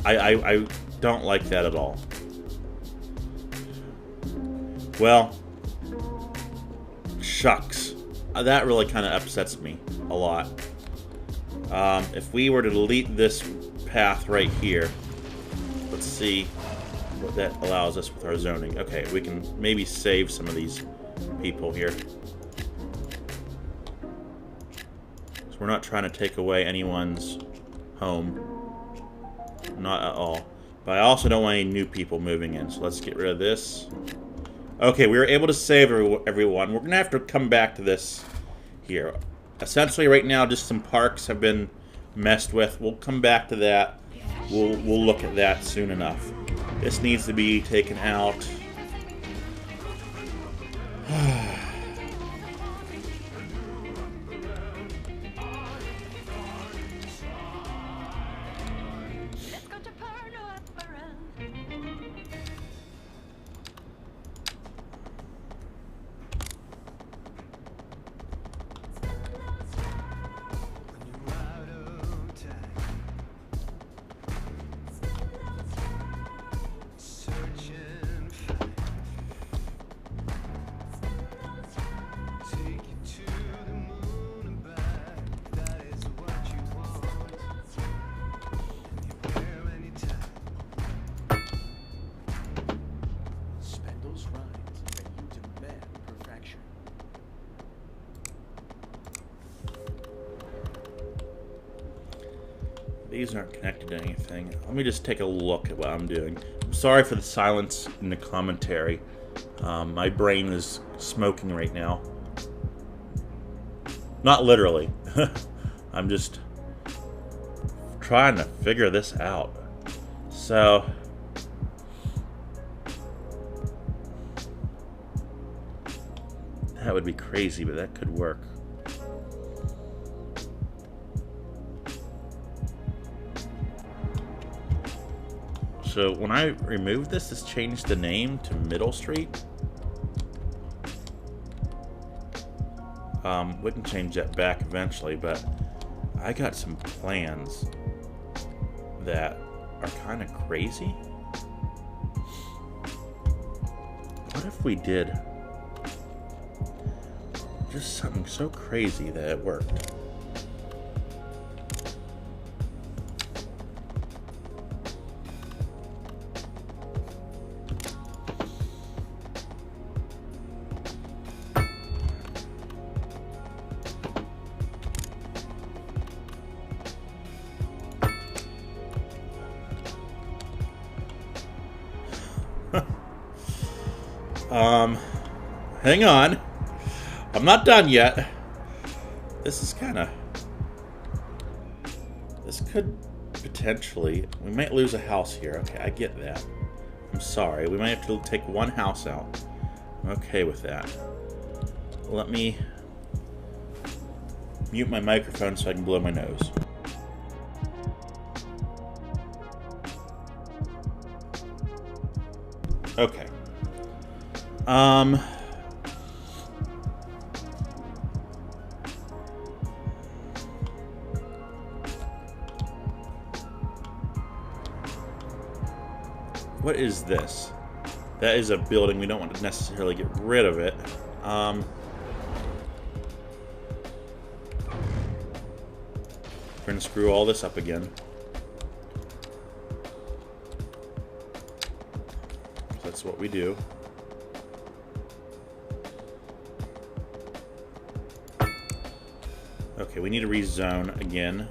I don't like that at all. Well, shucks. That really kind of upsets me a lot. If we were to delete this path right here, let's see what that allows us with our zoning. Okay, we can maybe save some of these people here. So we're not trying to take away anyone's home. Not at all. But I also don't want any new people moving in, so let's get rid of this. Okay, we were able to save everyone. We're going to have to come back to this here. Essentially, right now, just some parks have been messed with. We'll come back to that. We'll look at that soon enough. This needs to be taken out. These aren't connected to anything. Let me just take a look at what I'm doing. I'm sorry for the silence in the commentary. My brain is smoking right now. Not literally. I'm just trying to figure this out. So... that would be crazy, but that could work. So when I removed this changed the name to Middle Street. We can change that back eventually, but I got some plans that are kind of crazy. What if we did just something so crazy that it worked? Hang on. I'm not done yet. This is kind of... this could potentially... we might lose a house here. Okay, I get that. I'm sorry. We might have to take one house out. I'm okay with that. Let me mute my microphone so I can blow my nose. Okay. What is this? That is a building. We don't want to necessarily get rid of it. We're going to screw all this up again. That's what we do. Okay, we need to rezone again.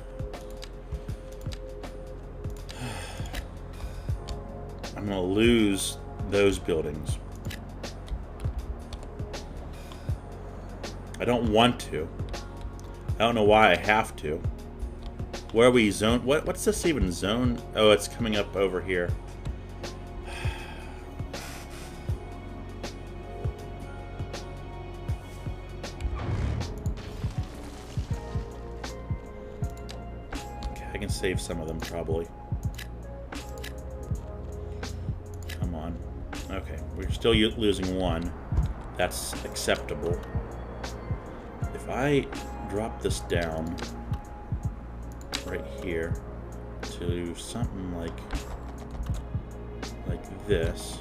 I'm going to lose those buildings. I don't want to. I don't know why I have to. Where are we zone? What's this even zone? Oh, it's coming up over here. Okay, I can save some of them probably. Come on. Okay, we're still losing one. That's acceptable. If I drop this down right here to something like this.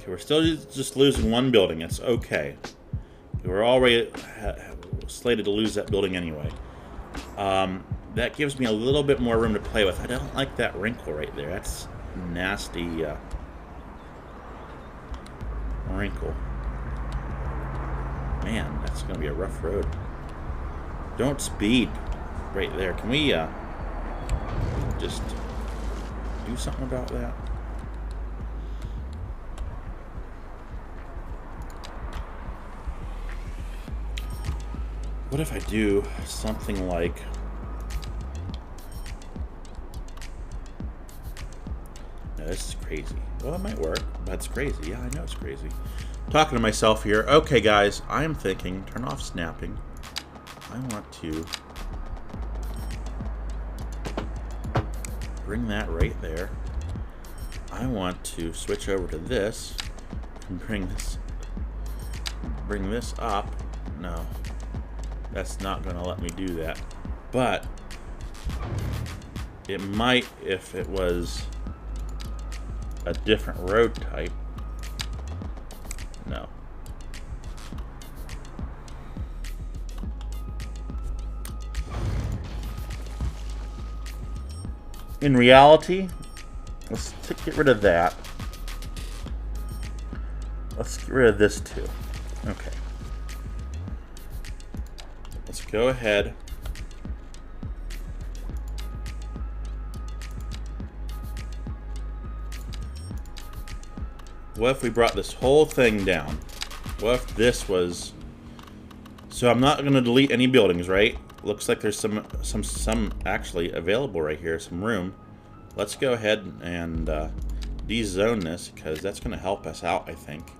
Okay, we're still just losing one building. It's okay. We were already slated to lose that building anyway. That gives me a little bit more room to play with. I don't like that wrinkle right there. That's nasty wrinkle. Man, that's going to be a rough road. Don't speed right there. Can we just do something about that? What if I do something like... No, this is crazy. Well, it might work, but it's crazy. Yeah, I know it's crazy. Talking to myself here. Okay, guys, I am thinking, turn off snapping. I want to bring that right there. I want to switch over to this and bring this up. No. That's not going to let me do that. But it might if it was a different road type. No. In reality, let's get rid of that. Let's get rid of this too. Okay. Let's go ahead. What if we brought this whole thing down? What if this was... So I'm not going to delete any buildings, right? Looks like there's some actually available right here, some room. Let's go ahead and de-zone this, because that's going to help us out, I think.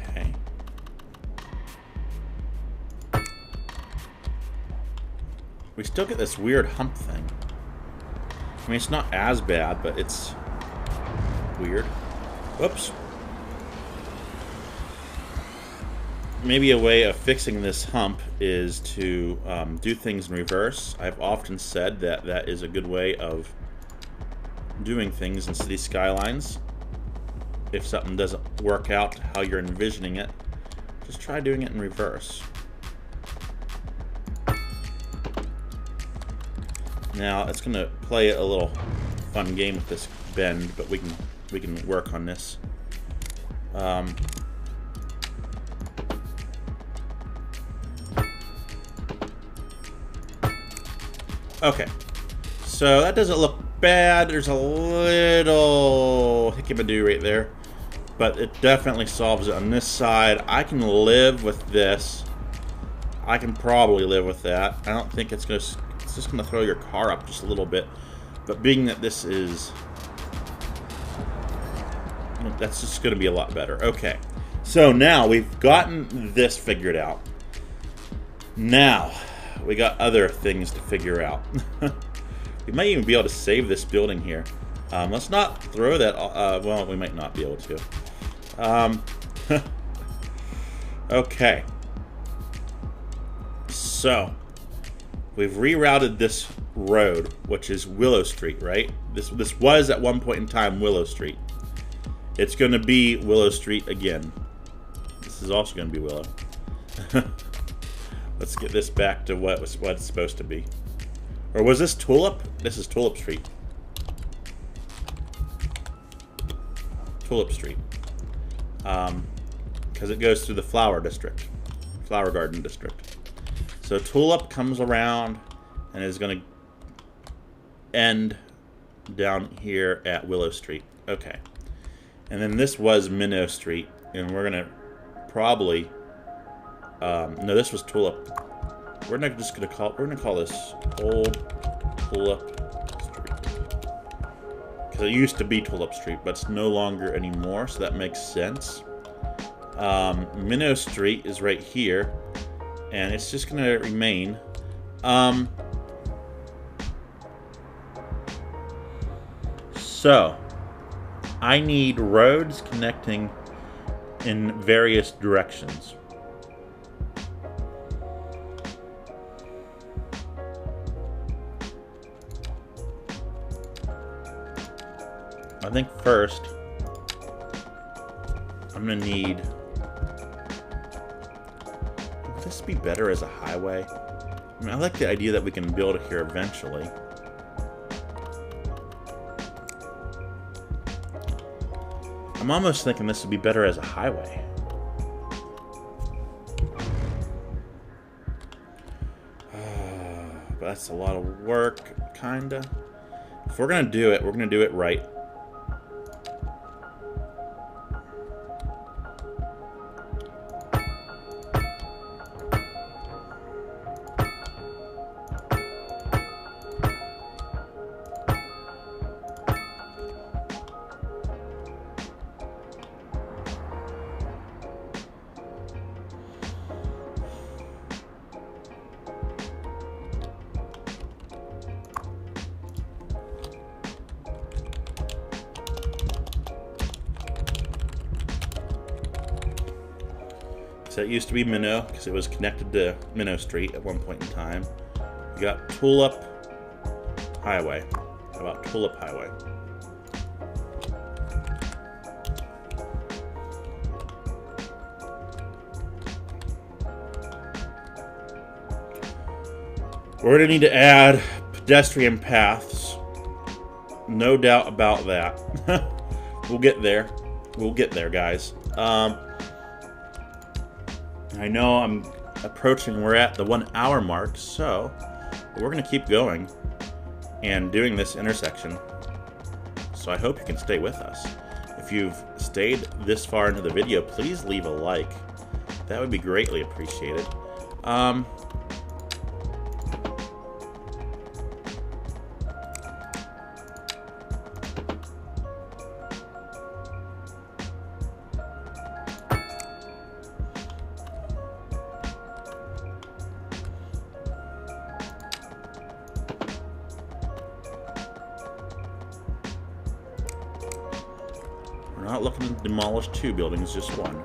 Okay. We still get this weird hump thing. I mean, it's not as bad, but it's weird. Whoops. Maybe a way of fixing this hump is to do things in reverse. I've often said that that is a good way of doing things in City Skylines. If something doesn't work out how you're envisioning it, just try doing it in reverse. Now it's going to play a little fun game with this bend, but we can work on this. Okay, so that doesn't look bad. There's a little hickey-madoo right there, but it definitely solves it on this side. I can live with this. I can probably live with that. I don't think it's just gonna throw your car up just a little bit, but being that this is, that's just gonna be a lot better. Okay, so now we've gotten this figured out. Now we got other things to figure out. We might even be able to save this building here. Let's not throw that. Well, we might not be able to. Okay. So we've rerouted this road, which is Willow Street, right? This was at one point in time Willow Street. It's going to be Willow Street again. This is also going to be Willow. Let's get this back to what it's supposed to be. Or was this Tulip? This is Tulip Street. Tulip Street. Because it goes through the flower district. Flower garden district. So Tulip comes around and is going to end down here at Willow Street. Okay. And then this was Minnow Street. And we're going to probably... no, this was Tulip. We're not just going to call... We're going to call this Old Tulip Street. Because it used to be Tulip Street, but it's no longer anymore, so that makes sense. Minnow Street is right here. And it's just going to remain. So, I need roads connecting in various directions. I think first I'm gonna need. Would this be better as a highway? I mean, I like the idea that we can build it here eventually. I'm almost thinking this would be better as a highway. But that's a lot of work, kinda. If we're gonna do it, we're gonna do it right. So it used to be Minnow because it was connected to Minnow Street at one point in time. We got Tulip Highway. How about Tulip Highway? We're going to need to add pedestrian paths. No doubt about that. We'll get there. We'll get there, guys. I know I'm approaching, we're at the 1 hour mark, so we're going to keep going and doing this intersection. So I hope you can stay with us. If you've stayed this far into the video, please leave a like. That would be greatly appreciated. We're not looking to demolish 2 buildings, just 1.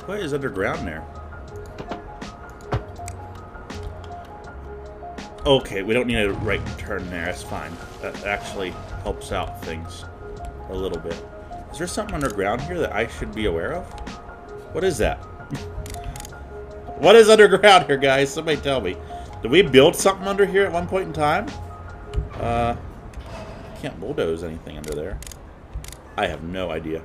What is underground there? Okay, we don't need a right turn there. That's fine. That actually helps out things a little bit. Is there something underground here that I should be aware of? What is that? What is underground here, guys? Somebody tell me. Did we build something under here at one point in time? Can't bulldoze anything under there. I have no idea.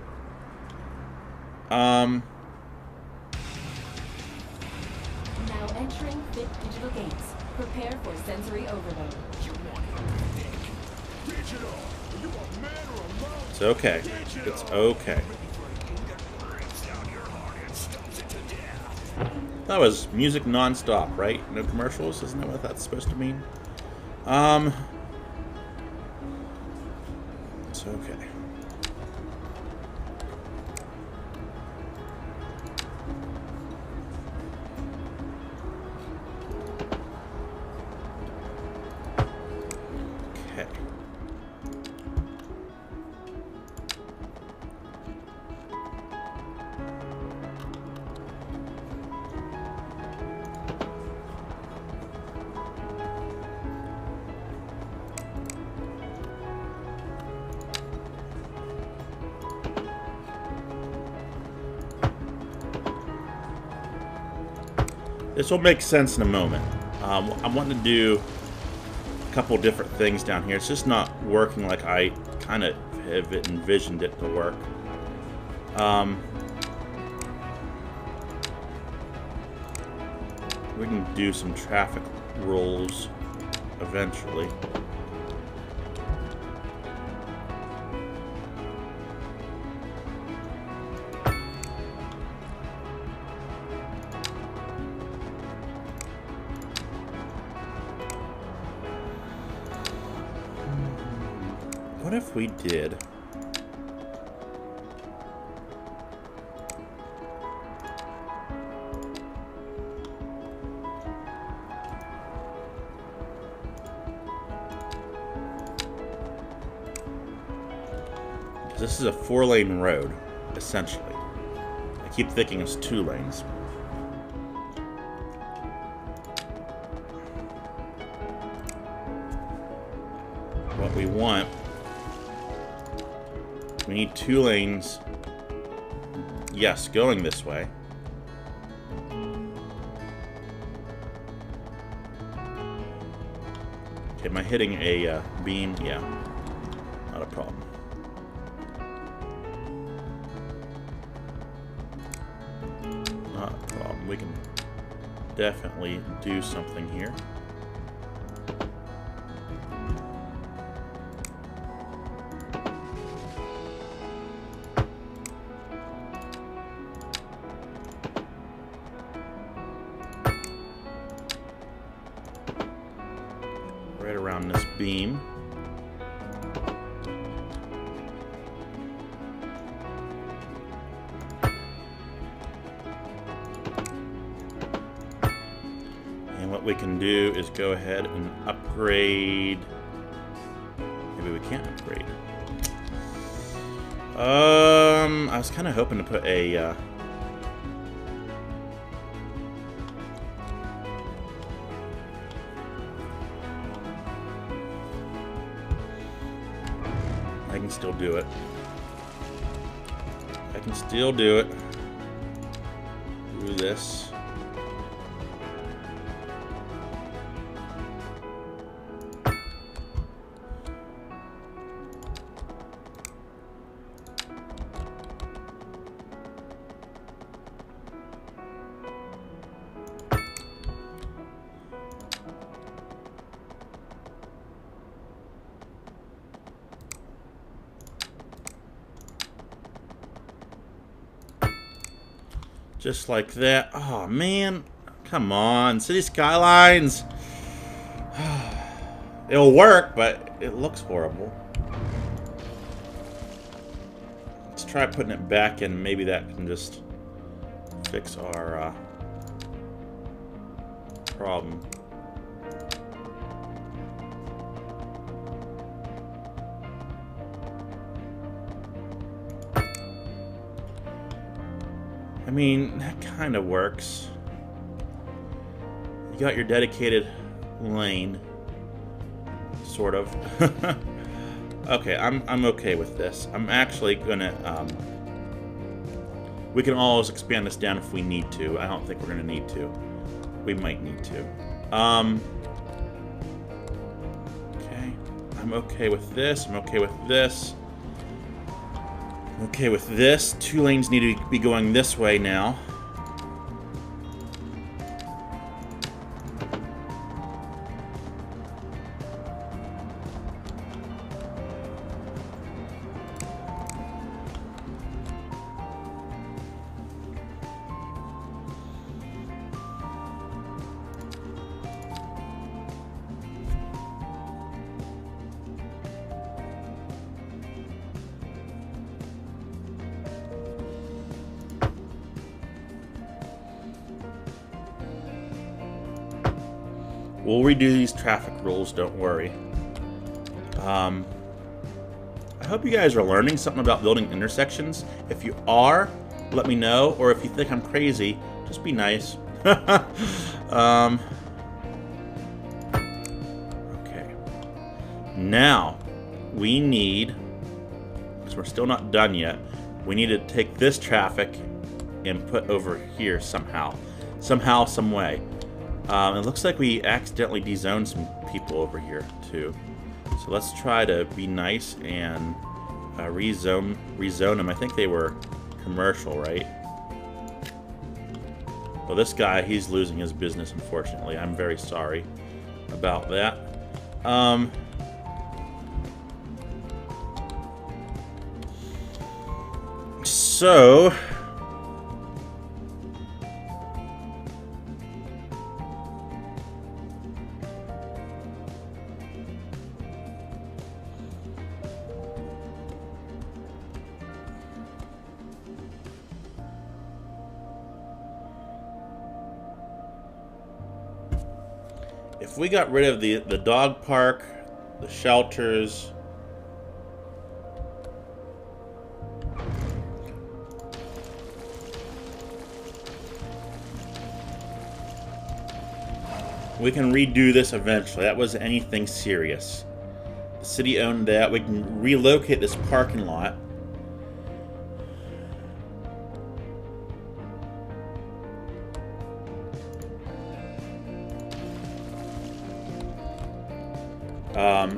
Now entering fit digital gates. Prepare for sensory overload. It's okay. It's okay. That was music non-stop, right? No commercials? Isn't that what that's supposed to mean? It's okay. Okay. This will make sense in a moment. I'm wanting to do a couple different things down here. It's just not working like I kind of have envisioned it to work. We can do some traffic rules eventually. What if we did? This is a 4-lane road, essentially. I keep thinking it's 2 lanes. What we want, we need 2 lanes. Yes, going this way. Okay, am I hitting a beam? Yeah, not a problem. Not a problem. We can definitely do something here. Right around this beam. And what we can do is go ahead and upgrade. Maybe we can't upgrade. I was kind of hoping to put a I can still do it. I can still do it. Do this. Just like that. Oh, man. Come on. City Skylines. It'll work, but it looks horrible. Let's try putting it back in. Maybe that can just fix our problem. I mean, that kind of works. You got your dedicated lane, sort of. Okay, I'm okay with this. I'm actually gonna. We can always expand this down if we need to. I don't think we're gonna need to. We might need to. Okay, I'm okay with this. I'm okay with this. Okay with this. 2 lanes need to be going this way now. We'll redo these traffic rules, don't worry. I hope you guys are learning something about building intersections. If you are, let me know. Or if you think I'm crazy, just be nice. Okay. Now, we need, because we're still not done yet, we need to take this traffic and put over here somehow. Somehow, some way. It looks like we accidentally dezoned some people over here, too. So let's try to be nice and rezone them. I think they were commercial, right? Well, this guy, he's losing his business, unfortunately. I'm very sorry about that. So... if we got rid of the dog park, the shelters, We can redo this eventually. That wasn't anything serious. The city owned that. We can relocate this parking lot.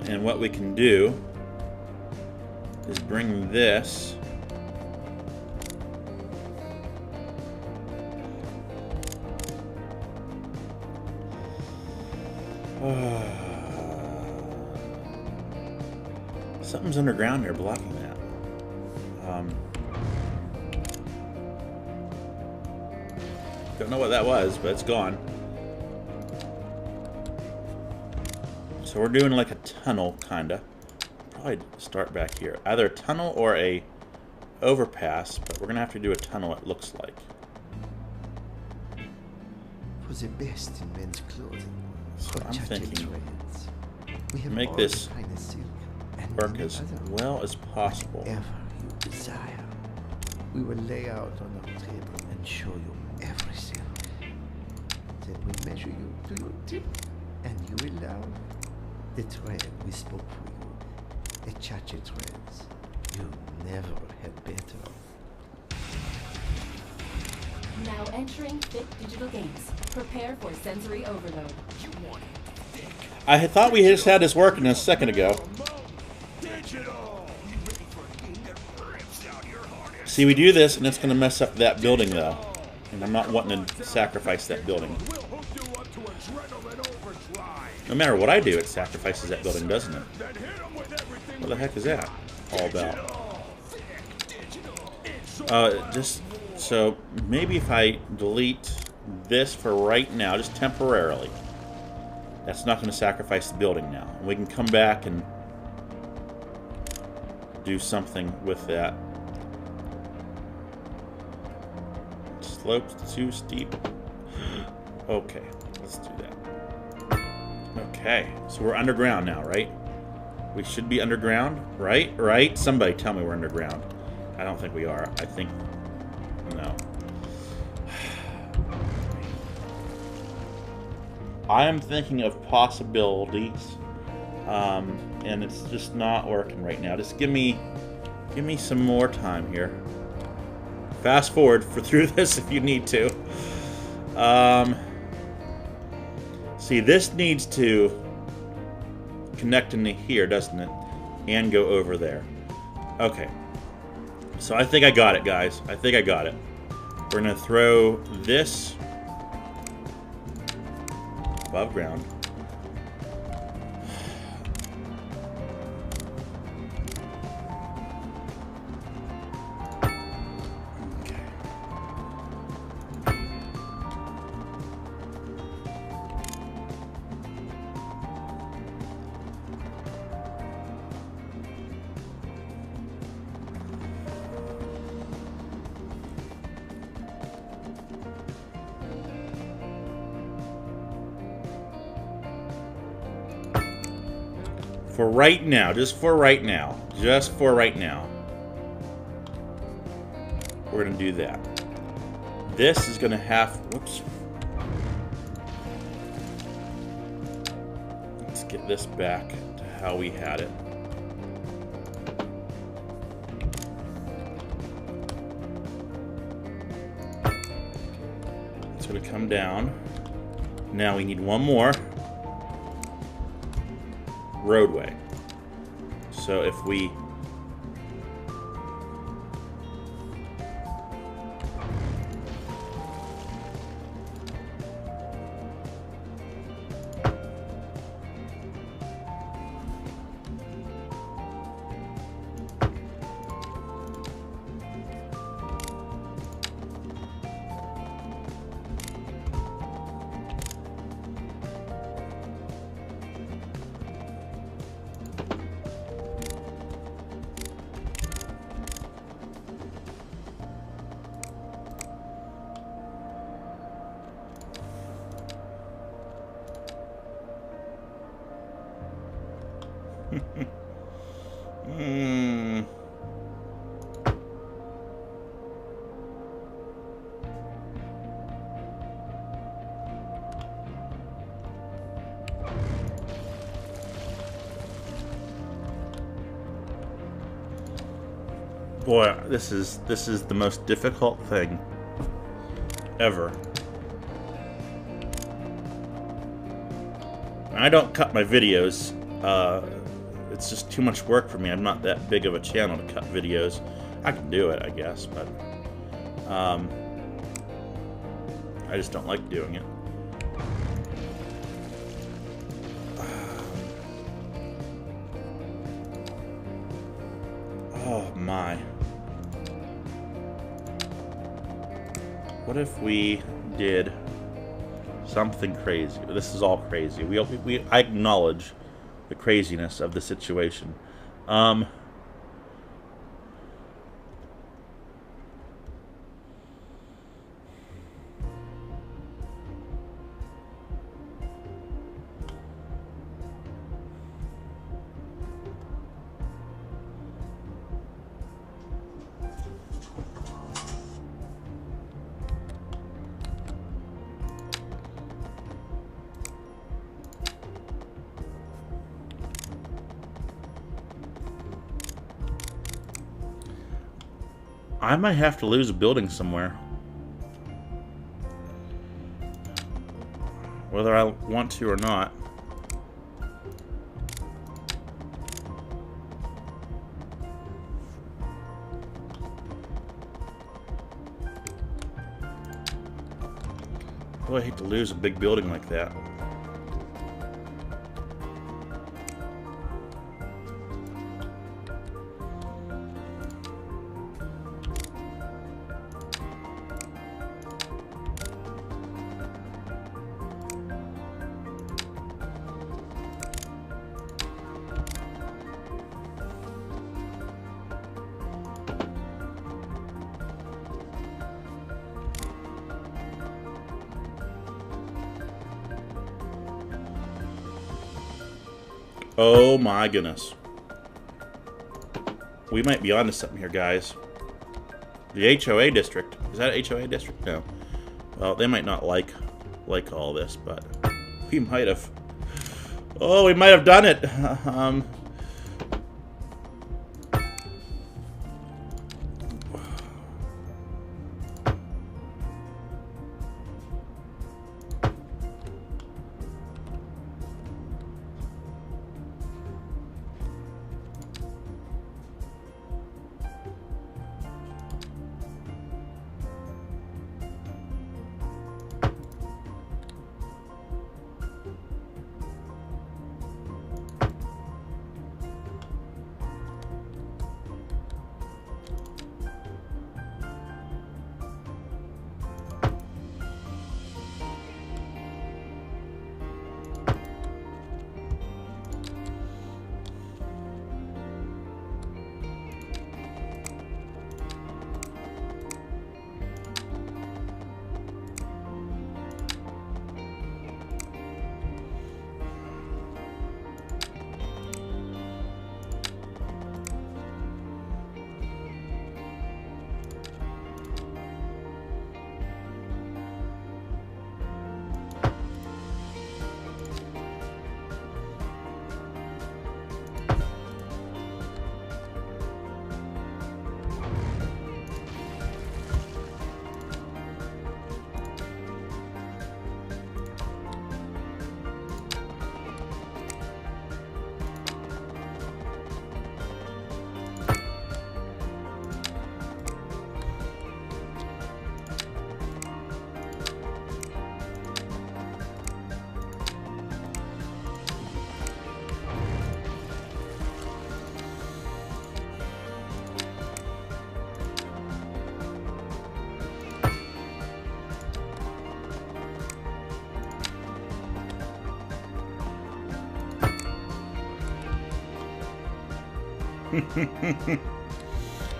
And what we can do is bring this something's underground here blocking that. Don't know what that was, but it's gone. So we're doing like a tunnel, kinda. Probably start back here. Either a tunnel or a overpass, but we're gonna have to do a tunnel, it looks like. For the best in men's clothing. So I'm thinking, trends. We have make all this the finest silk and work many as other well as possible. whatever you desire. We will lay out on our table and show you everything. Then we measure you to your tip, and you will love the thread we spoke for you. The cha-cha threads. You never had better. Now entering thick digital gates. Prepare for sensory overload. I had thought we just had this working a second ago. See, we do this, and it's going to mess up that building, though. And I'm not wanting to sacrifice that building. No matter what I do, it sacrifices that building, doesn't it? What the heck is that all about? Just so maybe if I delete this for right now, just temporarily. That's not going to sacrifice the building now. We can come back and do something with that. Slopes too steep. Okay, let's do that. Okay, so we're underground now, right? We should be underground, right? Right? Somebody tell me we're underground. I don't think we are. I think... no. I am thinking of possibilities, and it's just not working right now. Just give me some more time here. Fast forward through this if you need to. See, this needs to connect into here, doesn't it? And go over there. Okay. So I think I got it, guys. I think I got it. We're going to throw this above ground. For right now, just for right now, we're going to do that. This is going to have, whoops. Let's get this back to how we had it. It's going to come down. Now we need one more roadway. So if we Boy, this is the most difficult thing ever. I don't cut my videos. It's just too much work for me. I'm not that big of a channel to cut videos. I can do it, I guess, but I just don't like doing it. Oh my. What if we did something crazy? This is all crazy. I acknowledge the craziness of the situation. I might have to lose a building somewhere. Whether I want to or not. Oh, I hate to lose a big building like that. Oh my goodness. We might be onto something here, guys. The HOA district. Is that HOA district? No. Well, they might not like all this, but we might have. Oh, we might have done it.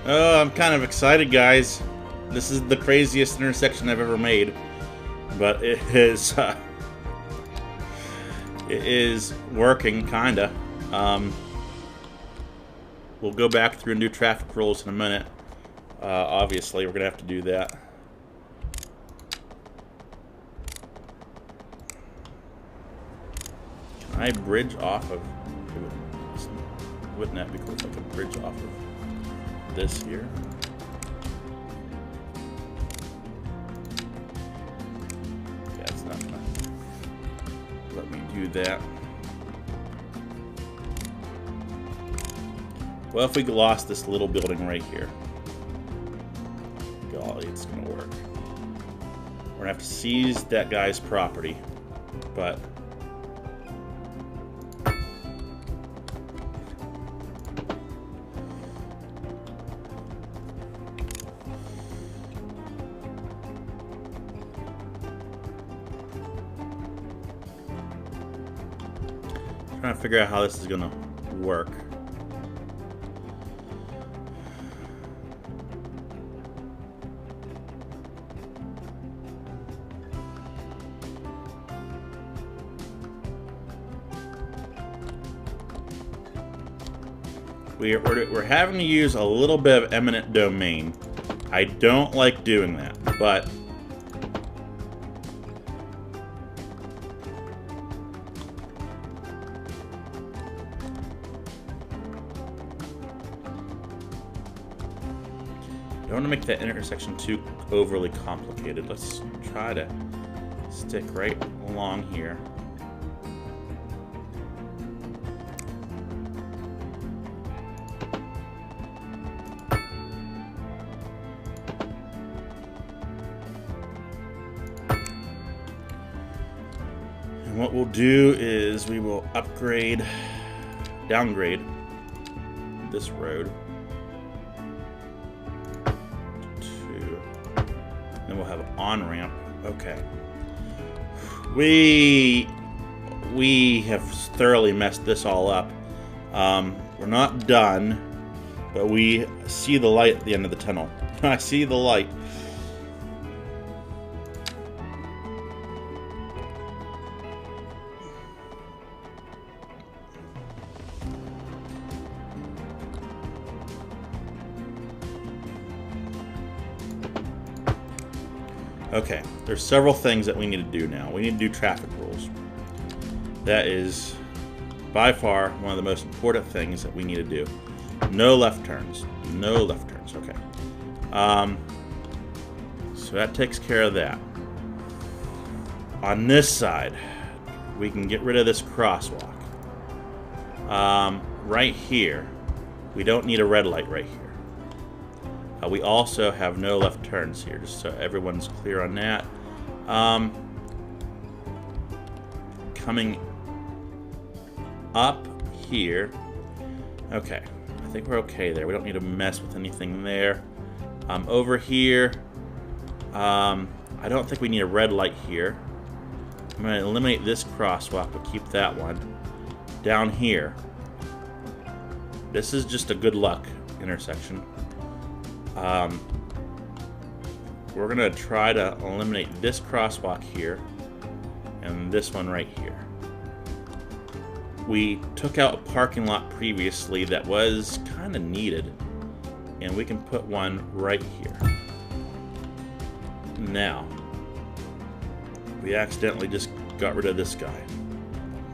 Oh, I'm kind of excited, guys. This is the craziest intersection I've ever made, but it is working, kinda. We'll go back through and do traffic rules in a minute. Obviously, we're gonna have to do that. Can I bridge off of? Wouldn't that be cool if I could bridge off of this here. Yeah, it's not gonna let me do that. Well, if we lost this little building right here, golly, it's gonna work. We're gonna have to seize that guy's property, but trying to figure out how this is gonna work. We're having to use a little bit of eminent domain. I don't like doing that, but I don't want to make that intersection too overly complicated. Let's try to stick right along here. And what we'll do is we will downgrade this road. Then we'll have an on-ramp. Okay. We have thoroughly messed this all up. We're not done, but we see the light at the end of the tunnel. I see the light. Okay, there's several things that we need to do now. We need to do traffic rules. That is by far one of the most important things that we need to do. No left turns. No left turns. Okay. So that takes care of that. On this side, we can get rid of this crosswalk. Right here, we don't need a red light right here. We also have no left turns here, just so everyone's clear on that. Coming up here. Okay, I think we're okay there. We don't need to mess with anything there. Over here, I don't think we need a red light here. I'm going to eliminate this crosswalk, but keep that one. Down here, this is just a good luck intersection. We're going to try to eliminate this crosswalk here and this one right here. We took out a parking lot previously that was kind of needed, and we can put one right here. Now, we accidentally just got rid of this guy.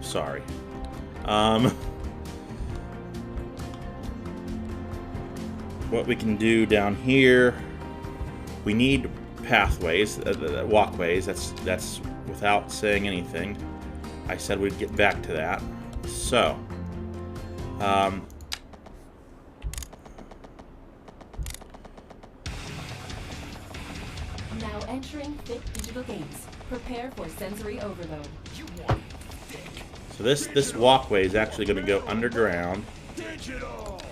Sorry. What we can do down here, we need pathways, walkways. That's without saying anything. I said we'd get back to that. So, Now entering thick digital gates. Prepare for sensory overload. so this walkway is actually going to go underground,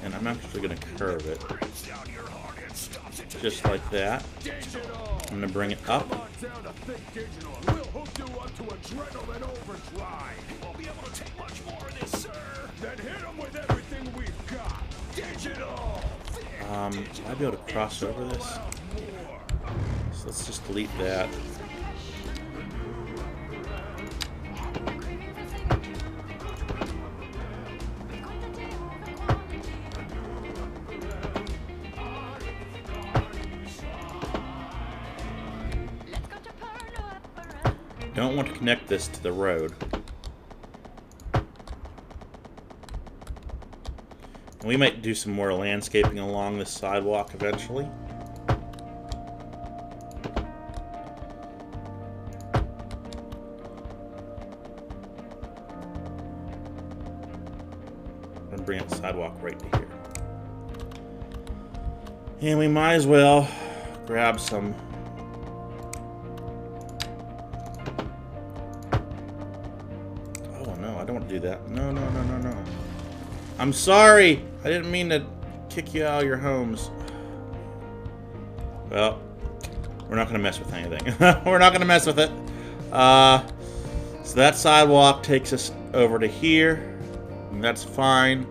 and I'm actually going to curve it just like that. I'm going to bring it up. Will I be able to cross over this? So let's just delete that. Don't want to connect this to the road. We might do some more landscaping along this sidewalk eventually. I'm gonna bring the sidewalk right to here. And we might as well grab some. Oh no, I don't want to do that. No, no, no, no, no. I'm sorry! I didn't mean to kick you out of your homes. Well, we're not going to mess with anything. We're not going to mess with it. So that sidewalk takes us over to here. And that's fine.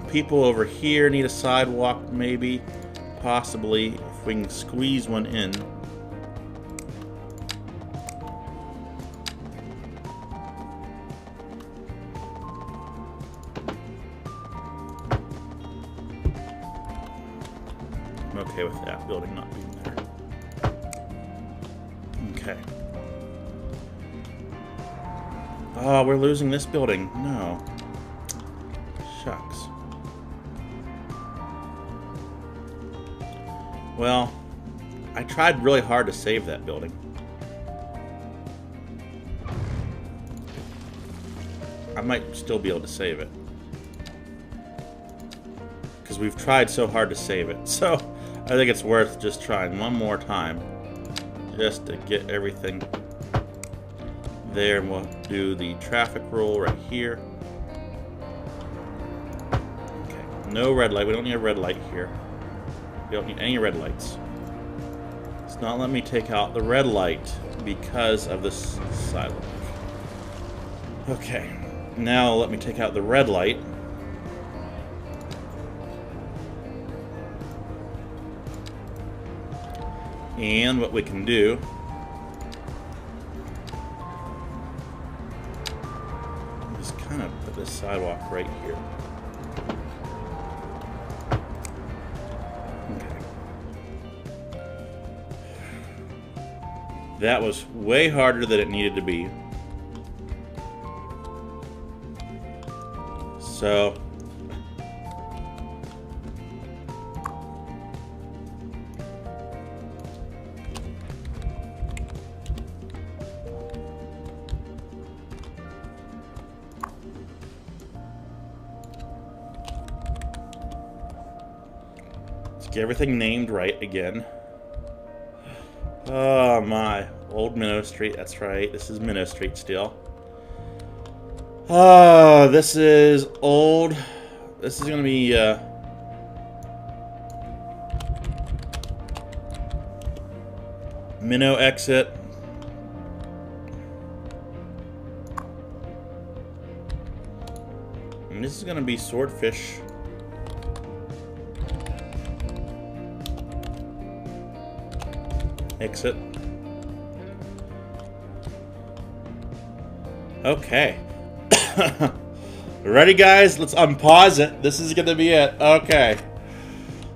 People over here need a sidewalk, maybe. Possibly, if we can squeeze one in. I'm okay with that building not being there. Okay. Oh, we're losing this building. No. Shucks. Well, I tried really hard to save that building. I might still be able to save it. Because we've tried so hard to save it. So, I think it's worth just trying one more time. Just to get everything there. And we'll do the traffic rule right here. Okay, no red light. We don't need a red light here. We don't need any red lights. It's not letting me take out the red light because of this sidewalk. Okay, now let me take out the red light. And what we can do is kind of put this sidewalk right here. That was way harder than it needed to be. So, let's get everything named right again. Oh my, Old Minnow Street, that's right, this is Minnow Street still. Oh, this is old, this is gonna be, Minnow exit. And this is gonna be Swordfish. Exit. Okay. Ready, guys? Let's unpause it. This is gonna be it. Okay.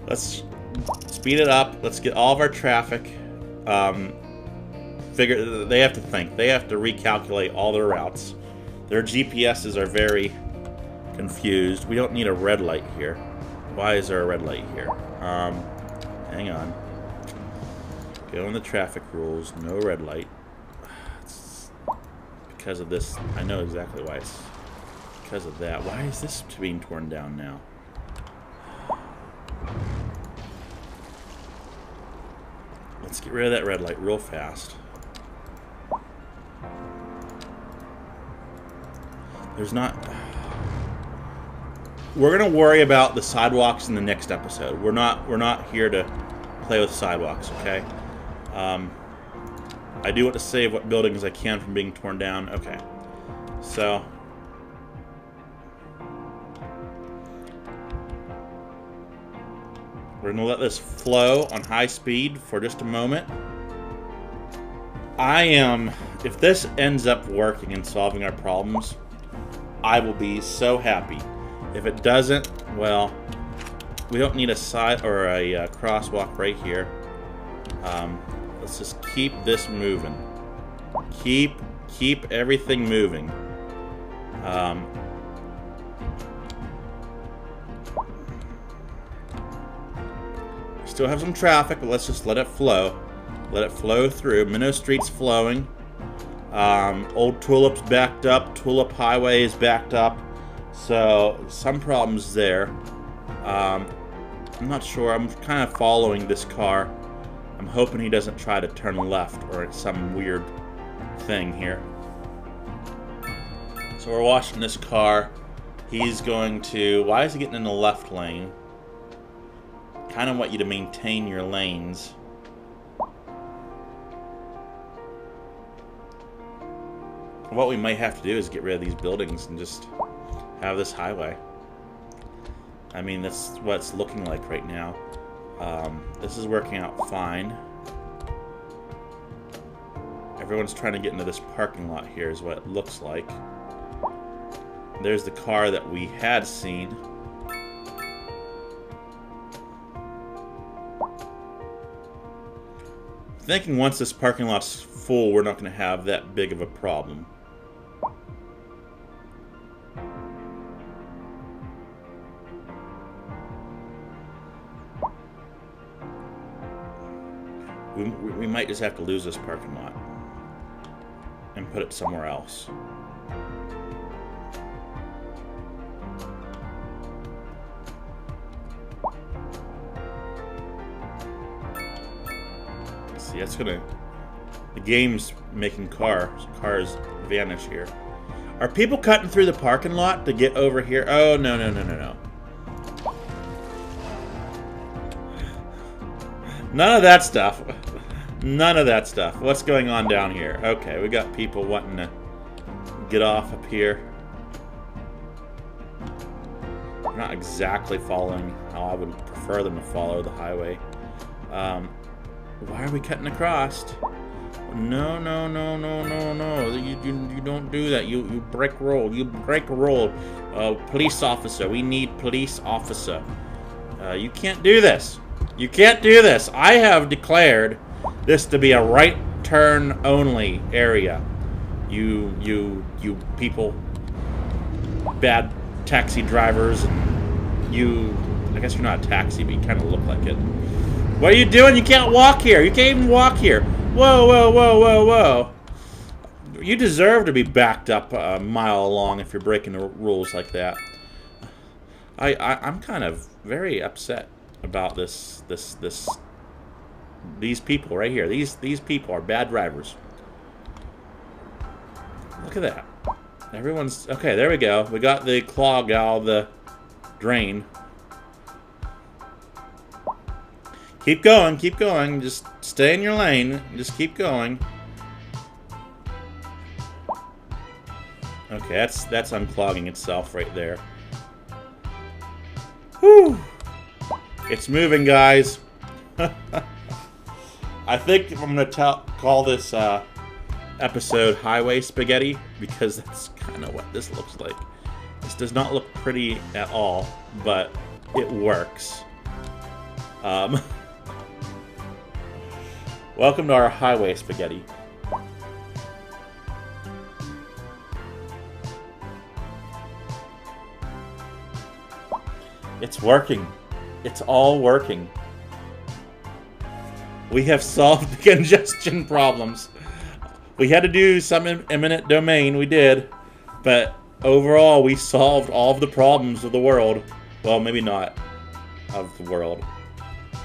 Let's speed it up. Let's get all of our traffic. Figure they have to think. They have to recalculate all their routes. Their GPSs are very confused. We don't need a red light here. Why is there a red light here? Hang on. Go in the traffic rules, no red light. It's because of this. I know exactly why it's because of that. Why is this being torn down now? Let's get rid of that red light real fast. There's not... We're gonna worry about the sidewalks in the next episode. We're not here to play with sidewalks, okay? I do want to save what buildings I can from being torn down. Okay, so we're gonna let this flow on high speed for just a moment. If this ends up working and solving our problems, I will be so happy. If it doesn't, well, we don't need a side or a crosswalk right here. Let's just keep this moving. Keep everything moving. still have some traffic, but let's just let it flow. Let it flow through. Minnow Street's flowing. Old Tulip's backed up. Tulip Highway is backed up. So, some problems there. I'm not sure. I'm kind of following this car. I'm hoping he doesn't try to turn left or some weird thing here. So we're watching this car. He's going to... Why is he getting in the left lane? Kind of want you to maintain your lanes. What we might have to do is get rid of these buildings and just have this highway. I mean, that's what it's looking like right now. This is working out fine. Everyone's trying to get into this parking lot here is what it looks like. There's the car that we had seen. Thinking once this parking lot's full, we're not going to have that big of a problem. We might just have to lose this parking lot and put it somewhere else. See, that's gonna... The game's making cars vanish here. Are people cutting through the parking lot to get over here? Oh, no, no, no, no, no. None of that stuff. None of that stuff. What's going on down here? Okay, we got people wanting to get off up here. They're not exactly following how I would prefer them to follow the highway. Why are we cutting across? No, no, no, no, no, no. You don't do that. You break roll. You break roll. Police officer. We need police officer. You can't do this. You can't do this. I have declared this to be a right turn only area. You people, bad taxi drivers, and you. I guess you're not a taxi, but you kind of look like it. What are you doing? You can't walk here. You can't even walk here. Whoa, whoa, whoa, whoa, whoa. You deserve to be backed up a mile long if you're breaking the rules like that. I'm kind of very upset about these people right here. These people are bad drivers. Look at that. Everyone's okay. There we go. We got the clog out of the drain. Keep going. Keep going. Just stay in your lane. Just keep going. Okay, that's unclogging itself right there. Whew. It's moving, guys. I think I'm going to call this episode Highway Spaghetti, because that's kind of what this looks like. This does not look pretty at all, but it works. Welcome to our Highway Spaghetti. It's working. It's all working. We have solved the congestion problems. We had to do some eminent domain, we did. But overall, we solved all of the problems of the world. Well, maybe not of the world.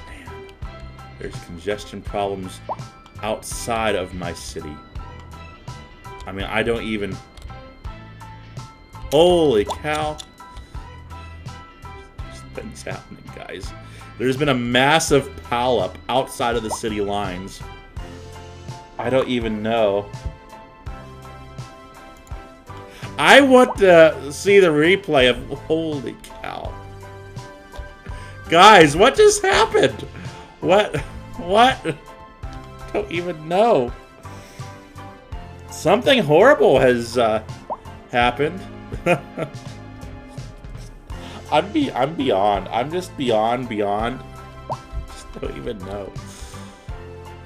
Man, there's congestion problems outside of my city. I mean, I don't even... Holy cow. Things happening, guys. There's been a massive pileup outside of the city lines. I don't even know. I want to see the replay of... Holy cow. Guys, what just happened? What? I don't even know. Something horrible has happened. I'm beyond. I'm just beyond. Just don't even know.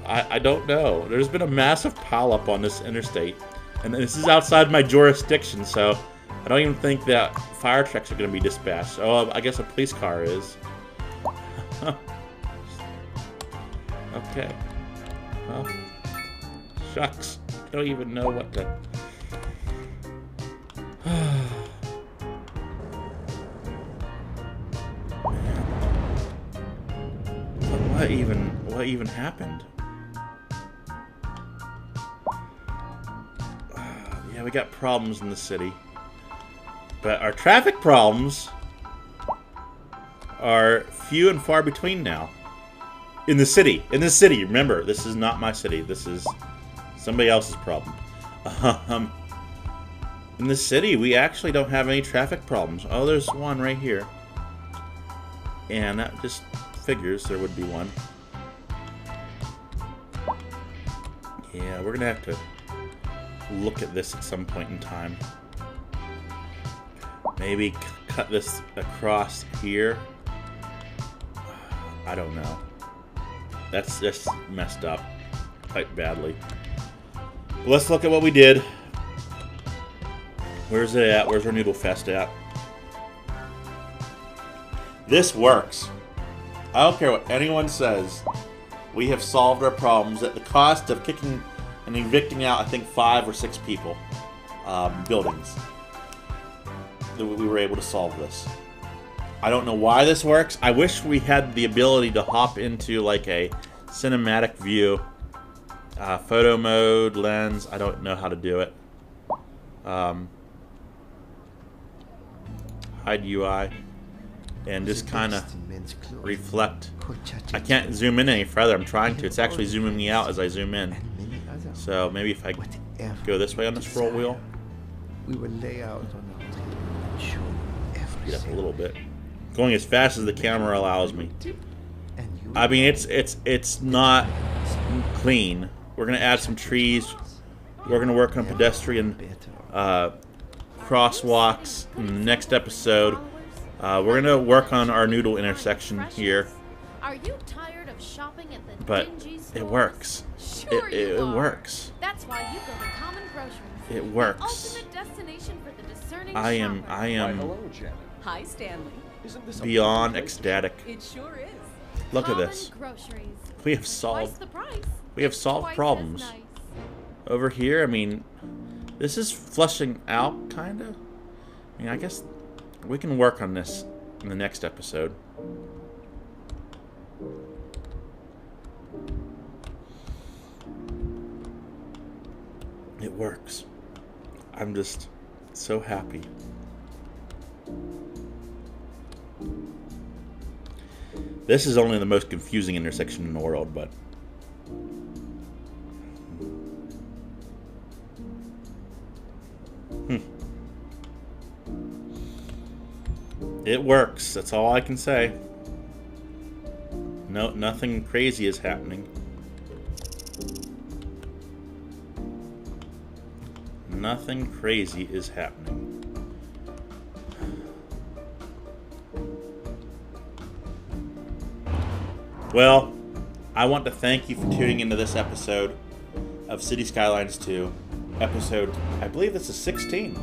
I don't know. There's been a massive pileup on this interstate. And this is outside my jurisdiction, so I don't even think that fire trucks are going to be dispatched. Oh, I guess a police car is. Okay. Well, shucks. I don't even know what to... What even happened? Yeah, we got problems in the city. But our traffic problems are few and far between now. In the city. Remember, this is not my city. This is somebody else's problem. In the city, we actually don't have any traffic problems. Oh, there's one right here. And that just figures there would be one. Yeah, we're gonna have to look at this at some point in time. Maybe cut this across here. I don't know. That's just messed up quite badly. But let's look at what we did. Where's it at? Where's our Noodle Fest at? This works. I don't care what anyone says. We have solved our problems at the cost of kicking and evicting out, I think, 5 or 6 people. Buildings. We were able to solve this. I don't know why this works. I wish we had the ability to hop into like a cinematic view. Photo mode, lens. I don't know how to do it. Hide UI. And just kind of reflect. I can't zoom in any further. I'm trying to. It's actually zooming me out as I zoom in. So maybe if I go this way on the scroll wheel. We will lay out on our table and show you every Speed up a little bit. Going as fast as the camera allows me. I mean, it's not clean. We're gonna add some trees. We're gonna work on pedestrian crosswalks in the next episode. We're gonna work on our noodle intersection here. Are you tired of shopping at the But dingy stores? it works. Sure It you are. works. That's why you go to Common Groceries. It The works. ultimate destination for the discerning I am shopper. Why, hello, Janet. Hi, Stanley. Isn't this a beyond perfect place to- ecstatic. It sure is. Look at Common this. Groceries. We have Twice solved. the price. We have solved Twice as problems. nice. Over here, I mean, this is flushing out, kind of. I mean, I guess we can work on this in the next episode. It works. I'm just so happy. This is only the most confusing intersection in the world, but... It works. That's all I can say. No, nothing crazy is happening. Nothing crazy is happening. Well, I want to thank you for tuning into this episode of City Skylines 2. Episode, I believe this is 16.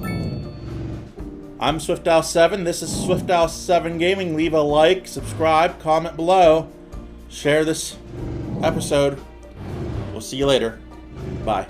I'm SwiftOwl7. This is SwiftOwl7 Gaming. Leave a like, subscribe, comment below. Share this episode. We'll see you later. Bye.